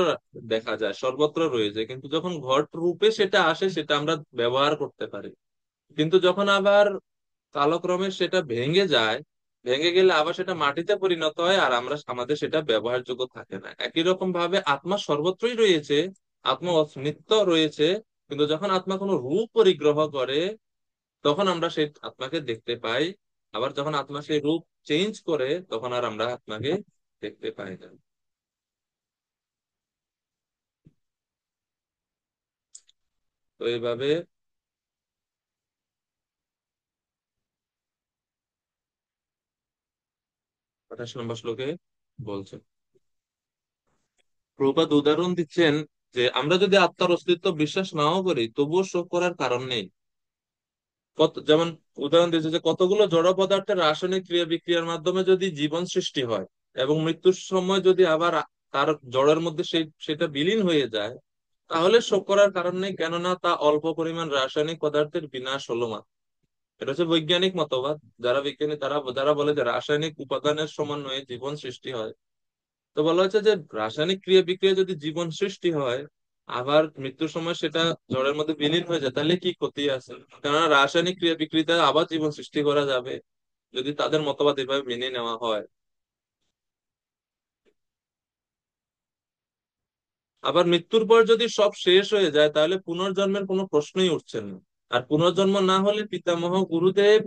দেখা যায়, সর্বত্র রয়েছে, কিন্তু যখন ঘট রূপে সেটা আসে সেটা আমরা ব্যবহার করতে পারি। কিন্তু যখন আবার কালক্রমে সেটা ভেঙে যায়, ভেঙে গেলে আবার সেটা মাটিতে পরিণত হয়, আর আমাদের সেটা ব্যবহারযোগ্য থাকে না। একই রকম ভাবে আত্মা সর্বত্রই রয়েছে, আত্মা নিত্য রয়েছে, কিন্তু যখন আত্মা কোনো রূপ পরিগ্রহ করে তখন আমরা সেই আত্মাকে দেখতে পাই। আবার যখন আত্মা সেই রূপ চেঞ্জ করে তখন আর আমরা আত্মাকে দেখতে পাই না। তো এইভাবে 28 নম্বর শ্লোকে বলছেন, প্রভুপাদ উদাহরণ দিচ্ছেন যে আমরা যদি আত্মার অস্তিত্ব বিশ্বাস নাও করি তবুও শোক করার কারণ নেই। যেমন উদাহরণ দিচ্ছে যে কতগুলো জড় পদার্থের রাসায়নিক ক্রিয়া বিক্রিয়ার মাধ্যমে যদি জীবন সৃষ্টি হয় এবং মৃত্যুর সময় যদি আবার তার জড়ের মধ্যে সেটা বিলীন হয়ে যায়, তাহলে শোক করার কারণ নেই, কেননা তা অল্প পরিমাণ রাসায়নিক পদার্থের বিনাশ হলো মাত্র। এটা হচ্ছে বৈজ্ঞানিক মতবাদ। যারা বিজ্ঞানী যারা বলে যে রাসায়নিক উপাদানের সমন্বয়ে জীবন সৃষ্টি হয়, তো বলা হচ্ছে যে রাসায়নিক ক্রিয়া বিক্রিয়া যদি জীবন সৃষ্টি হয় আবার মৃত্যুর সময় সেটা জড়ের মধ্যে বিলীন হয়ে যায়, তাহলে কি ক্ষতি আছে? কেননা রাসায়নিক ক্রিয়া বিক্রিয়াতে আবার জীবন সৃষ্টি করা যাবে যদি তাদের মতবাদ এভাবে মেনে নেওয়া হয়। আবার মৃত্যুর পর যদি সব শেষ হয়ে যায় তাহলে পুনর্জন্মের কোনো প্রশ্নই উঠছে না। আর পুনর্জন্ম না হলে পিতামহ গুরুদেব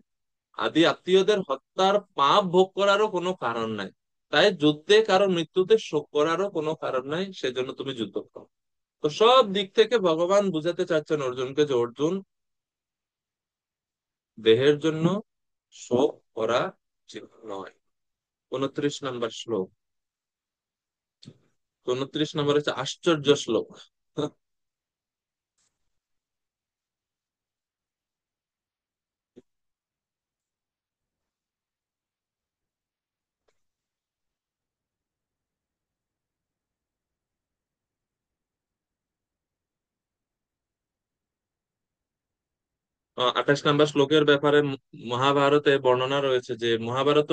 আদি আত্মীয়দের হত্যার পাপ ভোগ করারও কোনো কারণ নাই। তাই যুদ্ধে কারো মৃত্যুতে শোক করারও কোনো কারণ নাই, সেজন্য তুমি যুদ্ধ করো। তো সব দিক থেকে ভগবান বুঝাতে চাচ্ছেন অর্জুনকে যে অর্জুন, দেহের জন্য শোক করা উচিত নয়। 29 নম্বর শ্লোক। 29 নম্বর হচ্ছে আশ্চর্য শ্লোক। আহ, 28 নম্বর শ্লোকের ব্যাপারে মহাভারতে বর্ণনা রয়েছে যে মহাভারত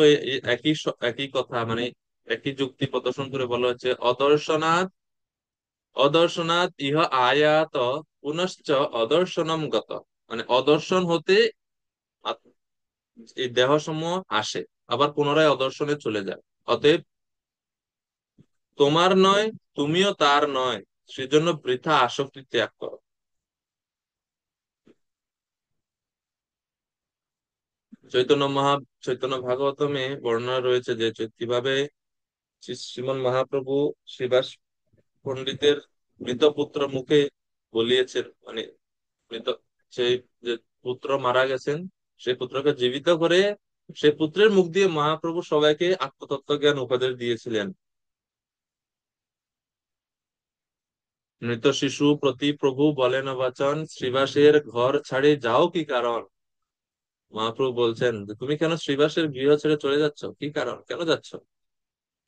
একই কথা, মানে একই যুক্তি প্রদর্শন করে বলা হচ্ছে অদর্শনাৎ অদর্শনাৎ ইহ আয়াত পুনশ্চ অদর্শনম গত। মানে অদর্শন হতে আত- এই দেহ সমূহ আসে, আবার পুনরায় অদর্শনে চলে যায়। অতএব তোমার নয়, তুমিও তার নয়, সেজন্য বৃথা আসক্তি ত্যাগ করো। চৈতন্য মহা চৈতন্য ভাগবতমে বর্ণনা রয়েছে যে কিভাবে শ্রীমন মহাপ্রভু শ্রীবাস পণ্ডিতের মৃত পুত্র মুখে বলিয়েছেন, মানে মৃত সেই যে পুত্র মারা গেছেন সেই পুত্রকে জীবিত করে সেই পুত্রের মুখ দিয়ে মহাপ্রভু সবাইকে আত্মতত্ত্ব জ্ঞান উপদেশ দিয়েছিলেন। মৃত শিশু প্রতি প্রভু বলেন বচন, শ্রীবাসের ঘর ছাড়ে যাও কি কারণ? মহাপ্রভু বলছেন যে তুমি কেন শ্রীবাসের গৃহ ছেড়ে চলে যাচ্ছ, কি কারণ, কেন যাচ্ছ?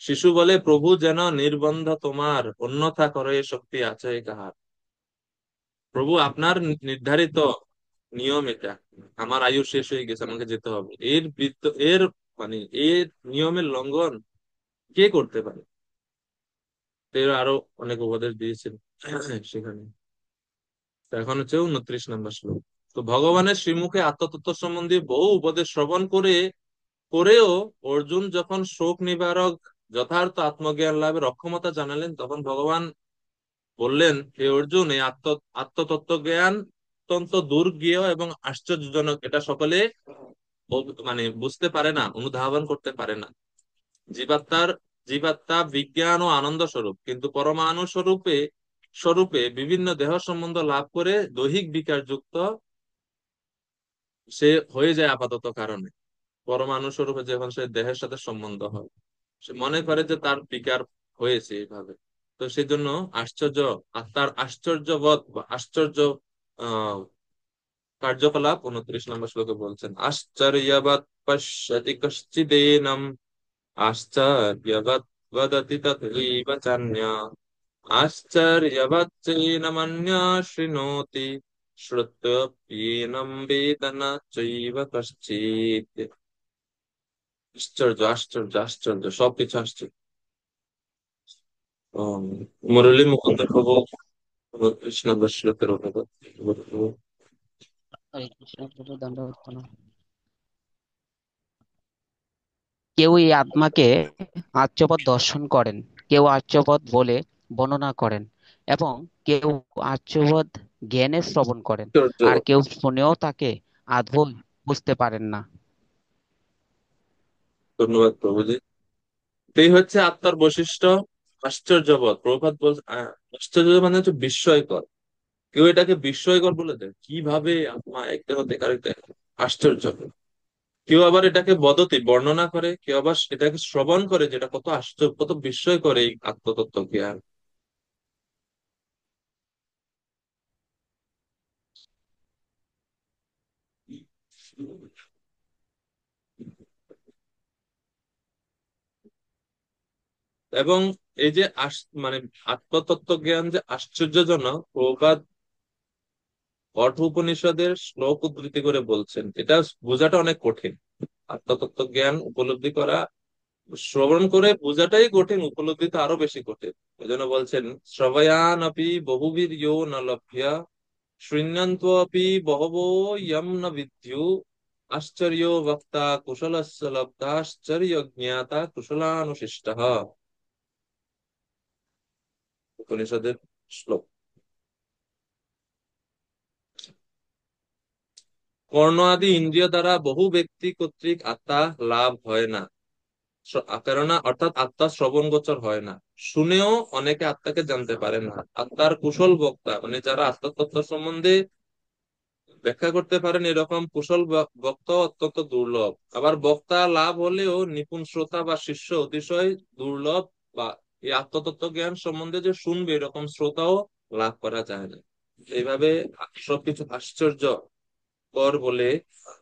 শিশু বলে, প্রভু যেন নির্বন্ধ তোমার, অন্যথা করে শক্তি আছে কাহার। প্রভু আপনার নির্ধারিত নিয়ম এটা, আমার আয়ু শেষ হয়ে গেছে, আমাকে যেতে হবে, এর মানে এর নিয়মের লঙ্ঘন কে করতে পারে? তো এর আরো অনেক উপদেশ দিয়েছেন সেখানে। তো এখন হচ্ছে 29 নম্বর শ্লোক। তো ভগবানের শ্রীমুখে আত্মতত্ত্ব সম্বন্ধে বহু উপদেশ শ্রবণ করেও অর্জুন যখন শোক নিবারক যথার্থ আত্মজ্ঞান লাভের অক্ষমতা জানালেন, তখন ভগবান বললেন, হে অর্জুন, এই আত্মতত্ত্ব জ্ঞান অত্যন্ত দুর্জ্ঞেয় এবং আশ্চর্যজনক, এটা সকলে মানে বুঝতে পারে না, অনুধাবন করতে পারে না। জীবাত্মার জীবাত্মা বিজ্ঞান ও আনন্দ স্বরূপ, কিন্তু পরমাণু স্বরূপে স্বরূপে বিভিন্ন দেহ সম্বন্ধ লাভ করে দৈহিক বিকার যুক্ত সে হয়ে যায় আপাতত কারণে। পরমাণু স্বরূপে যখন সে দেহের সাথে সম্বন্ধ হয়, সে মনে করে যে তার বিকার হয়েছে এইভাবে। তো সেই জন্য আশ্চর্য আত্মার আশ্চর্যবোধ বা আশ্চর্য আহ কার্যকলাপ 29 নম্বর শ্লোকে বলছেন, আশ্চর্যবৎ পশ্যতি কশ্চিদেনম, আশ্চর্যবৎ বদতি তথৈব চান্যঃ, আশ্চর্যবৎ চৈনমন্যঃ শৃণোতি, শ্রুত্যোऽপ্যেনম বেদ ন চৈব কশ্চিৎ। আশ্চর্য আশ্চর্য আশ্চর্য, সবকিছু আশ্চর্য। মুরলী মুকুন্দ প্রভু 29 নম্বর শ্লোকের অনুবাদ। হরে কৃষ্ণ প্রভু, দণ্ডবত প্রণাম। কেউ এই আত্মাকে আর্যপদ দর্শন করেন, কেউ আর্যপদ বলে বর্ণনা করেন, এবং কেউ আর্যপদ জ্ঞানে শ্রবণ করেন, আশ্চর্য, আর কেউ শুনেও তাকে আদৌ বুঝতে পারেন না। ধন্যবাদ প্রভুজি। এই হচ্ছে আত্মার বৈশিষ্ট্য, আশ্চর্যবোধ। প্রভুপাদ বল আশ্চর্য মানে হচ্ছে বিস্ময়কর। কেউ এটাকে বিস্ময়কর বলে দেয়, কিভাবে আত্মা এক দেহ থেকে আরেক দেহ, আশ্চর্য। কেউ আবার এটাকে বদতি বর্ণনা করে, কেউ আবার এটাকে শ্রবণ করে, যেটা কত আশ্চর্য, কত বিস্ময়কর এই আত্মতত্ত্ব জ্ঞান। এবং এই যে মানে আত্মতত্ত্ব জ্ঞান যে আশ্চর্যজনক, প্রভুপাদ কঠোর উপনিষদের শ্লোক উদ্ধৃতি করে বলছেন, এটা বোঝাটা অনেক কঠিন। আত্মতত্ত্ব জ্ঞান উপলব্ধি করা, শ্রবণ করে বোঝাটাই কঠিন, উপলব্ধি তো আরো বেশি কঠিন। এই জন্য বলছেন, শ্রবয়ান আপি বহুবীর ইয়ো ন লভ্য, শৃণ্বন্তো আপি বহবো ইয়ম ন বিদ্যু, আশ্চর্য বক্তা কুশলস্য লব্ধা, আশ্চর্য জ্ঞাতা কুশলানুশিষ্টঃ। উপনিষদের শ্লোক। কর্ণ আদি ইন্দ্রিয় দ্বারা বহু ব্যক্তি কর্তৃক আত্মা লাভ হয় না, কেননা অর্থাৎ আত্মা শ্রবণ গোচর হয় না। শুনেও অনেকে আত্মাকে জানতে পারে না। আত্মার কুশল বক্তা মানে যারা আত্মতত্ত্ব সম্বন্ধে ব্যাখ্যা করতে পারেন, এরকম কুশল বক্তা অত্যন্ত দুর্লভ। আবার বক্তা লাভ হলেও নিপুণ শ্রোতা বা শিষ্য অতিশয় দুর্লভ। বা এই আত্মতত্ত্ব জ্ঞান সম্বন্ধে যে শুনবে, এরকম শ্রোতাও লাভ করা যায় না। এইভাবে সবকিছু আশ্চর্য কর বলে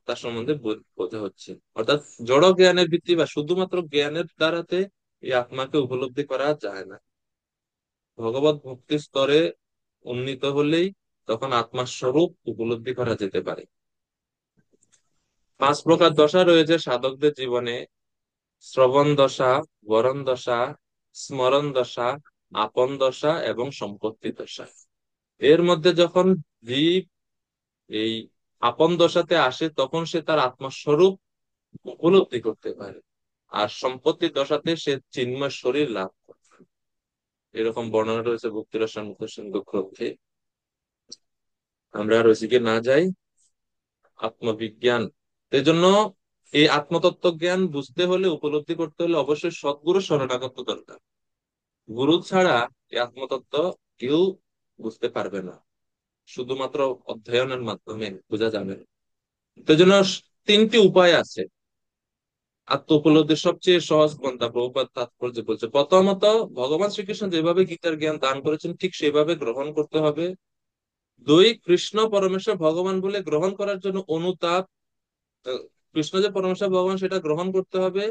তার সম্বন্ধে বোঝা হচ্ছে। অর্থাৎ জড় জ্ঞানের ভিত্তি বা শুধুমাত্র জ্ঞানের দ্বারাতে এই আত্মাকে উপলব্ধি করা যায় না। ভগবত ভক্তি স্তরে উন্নীত হলেই তখন আত্মার স্বরূপ উপলব্ধি করা যেতে পারে। 5 প্রকার দশা রয়েছে সাধকদের জীবনে: শ্রবণ দশা, বরণ দশা, স্মরণ দশা, আপন দশা এবং সম্পত্তি দশা। এর মধ্যে যখন জীব এই আপন দশাতে আসে, তখন সে তার আত্মস্বরূপ উপলব্ধি করতে পারে, আর সম্পত্তির দশাতে সে চিন্ময় শরীর লাভ করে। এরকম বর্ণনা রয়েছে ভক্তি রসামৃত সিন্ধু গ্রন্থে। আমরা আর ওইদিকে না যাই। আত্মবিজ্ঞান, এই জন্য এই আত্মতত্ত্ব জ্ঞান বুঝতে হলে, উপলব্ধি করতে হলে অবশ্যই সদ্গুরু শরণাগত দরকার। গুরু ছাড়া এই আত্মতত্ত্ব কেউ বুঝতে পারবে না, শুধুমাত্র অধ্যয়নের মাধ্যমে বোঝা যাবে না। তো জন্য 3টি উপায় আছে। আত্ম উপলব্ধির সবচেয়ে সহজ পন্থা প্রভুপাদ তাৎপর্য বলছে। প্রথমত, ভগবান শ্রীকৃষ্ণ যেভাবে গীতার জ্ঞান দান করেছেন ঠিক সেভাবে গ্রহণ করতে হবে। দুই, কৃষ্ণ পরমেশ্বর ভগবান বলে গ্রহণ করার জন্য অনুতাপ, আহ, কৃষ্ণ যে পরমেশ্বর ভগবান সেটা গ্রহণ করতে হবে।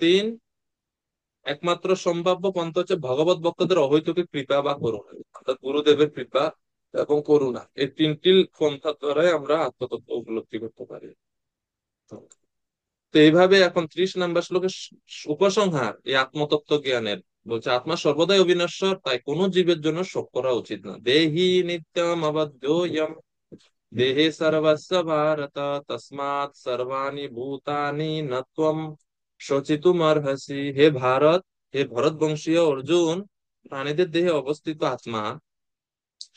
তিন, একমাত্র সম্ভাব্য পন্থা হচ্ছে ভগবত ভক্তদের অহৈতুকী কৃপা বা করুণা, অর্থাৎ গুরুদেবের কৃপা এবং করুণা, এই তিনটি পন্থা দ্বারাই আমরা আত্মতত্ত্ব উপলব্ধি করতে পারি। তো এইভাবে এখন 30 নম্বর শ্লোকের উপসংহার এই আত্মতত্ত্ব জ্ঞানের বলছে, আত্মা সর্বদাই অবিনশ্বর, তাই কোনো জীবের জন্য শোক করা উচিত না। দেহি নিত্যম অবধ্যোয়ম দেহে সর্বস্য ভারত তসমাৎ সর্বাণি ভূতানি ন ত্বম শোচিতুমর্হসি। হে ভারত, হে ভরত বংশীয় অর্জুন, প্রাণীদের দেহে অবস্থিত আত্মা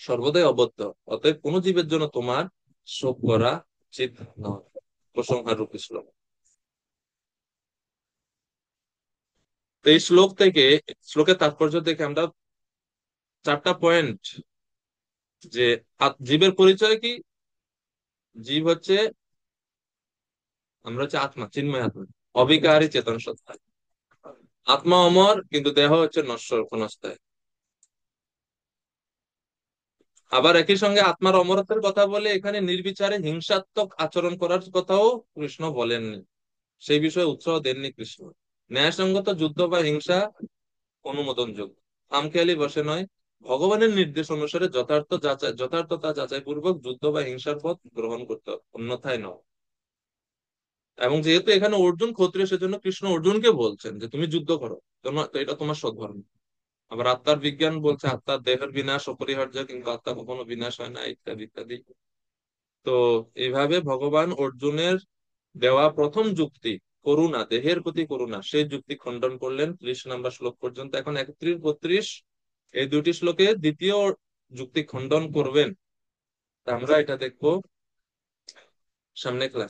সর্বদাই অবদ্ধ, অতএব কোন জীবের জন্য তোমার শোক করা উচিত নয়। উপসংহার রূপী শ্লোক। তো এই শ্লোক থেকে, শ্লোকের তাৎপর্য থেকে আমরা 4টা পয়েন্ট, যে জীবের পরিচয় কি, জীব হচ্ছে, আমরা হচ্ছে আত্মা, চিন্ময় আত্মা, অবিকারী চেতন সত্তা। আত্মা অমর, কিন্তু দেহ হচ্ছে নশ্বর, ক্ষণস্থায়ী। আবার একই সঙ্গে আত্মার অমরত্বের কথা বলে এখানে নির্বিচারে হিংসাত্মক আচরণ করার কথাও কৃষ্ণ বলেননি, সেই বিষয়ে উৎসাহ দেননি কৃষ্ণ। ন্যায়সঙ্গত যুদ্ধ বা হিংসা অনুমোদনযোগ্য, খামখেয়ালি বসে নয়, ভগবানের নির্দেশ অনুসারে যথার্থতা যাচাই পূর্বক যুদ্ধ বা হিংসার পথ গ্রহণ করতে হবে, অন্যথায় নয়। এবং যেহেতু এখানে অর্জুন ক্ষত্রিয়, সেজন্য কৃষ্ণ অর্জুনকে বলছেন যে তুমি যুদ্ধ করো, তো এটা তোমার সদ্ধর্ম। আবার আত্মার বিজ্ঞান বলছে আত্মার দেহের বিনাশ অপরিহার্য, কিন্তু আত্মা কখনো বিনাশ হয় না, ইত্যাদি ইত্যাদি। তো এইভাবে ভগবান অর্জুনের দেওয়া প্রথম যুক্তি, করুণা, দেহের প্রতি করুণা, সেই যুক্তি খণ্ডন করলেন 30 নম্বর শ্লোক পর্যন্ত। এখন 31-32 এই দুটি শ্লোকে দ্বিতীয় যুক্তি খণ্ডন করবেন। তা আমরা এটা দেখবো সামনে ক্লাস।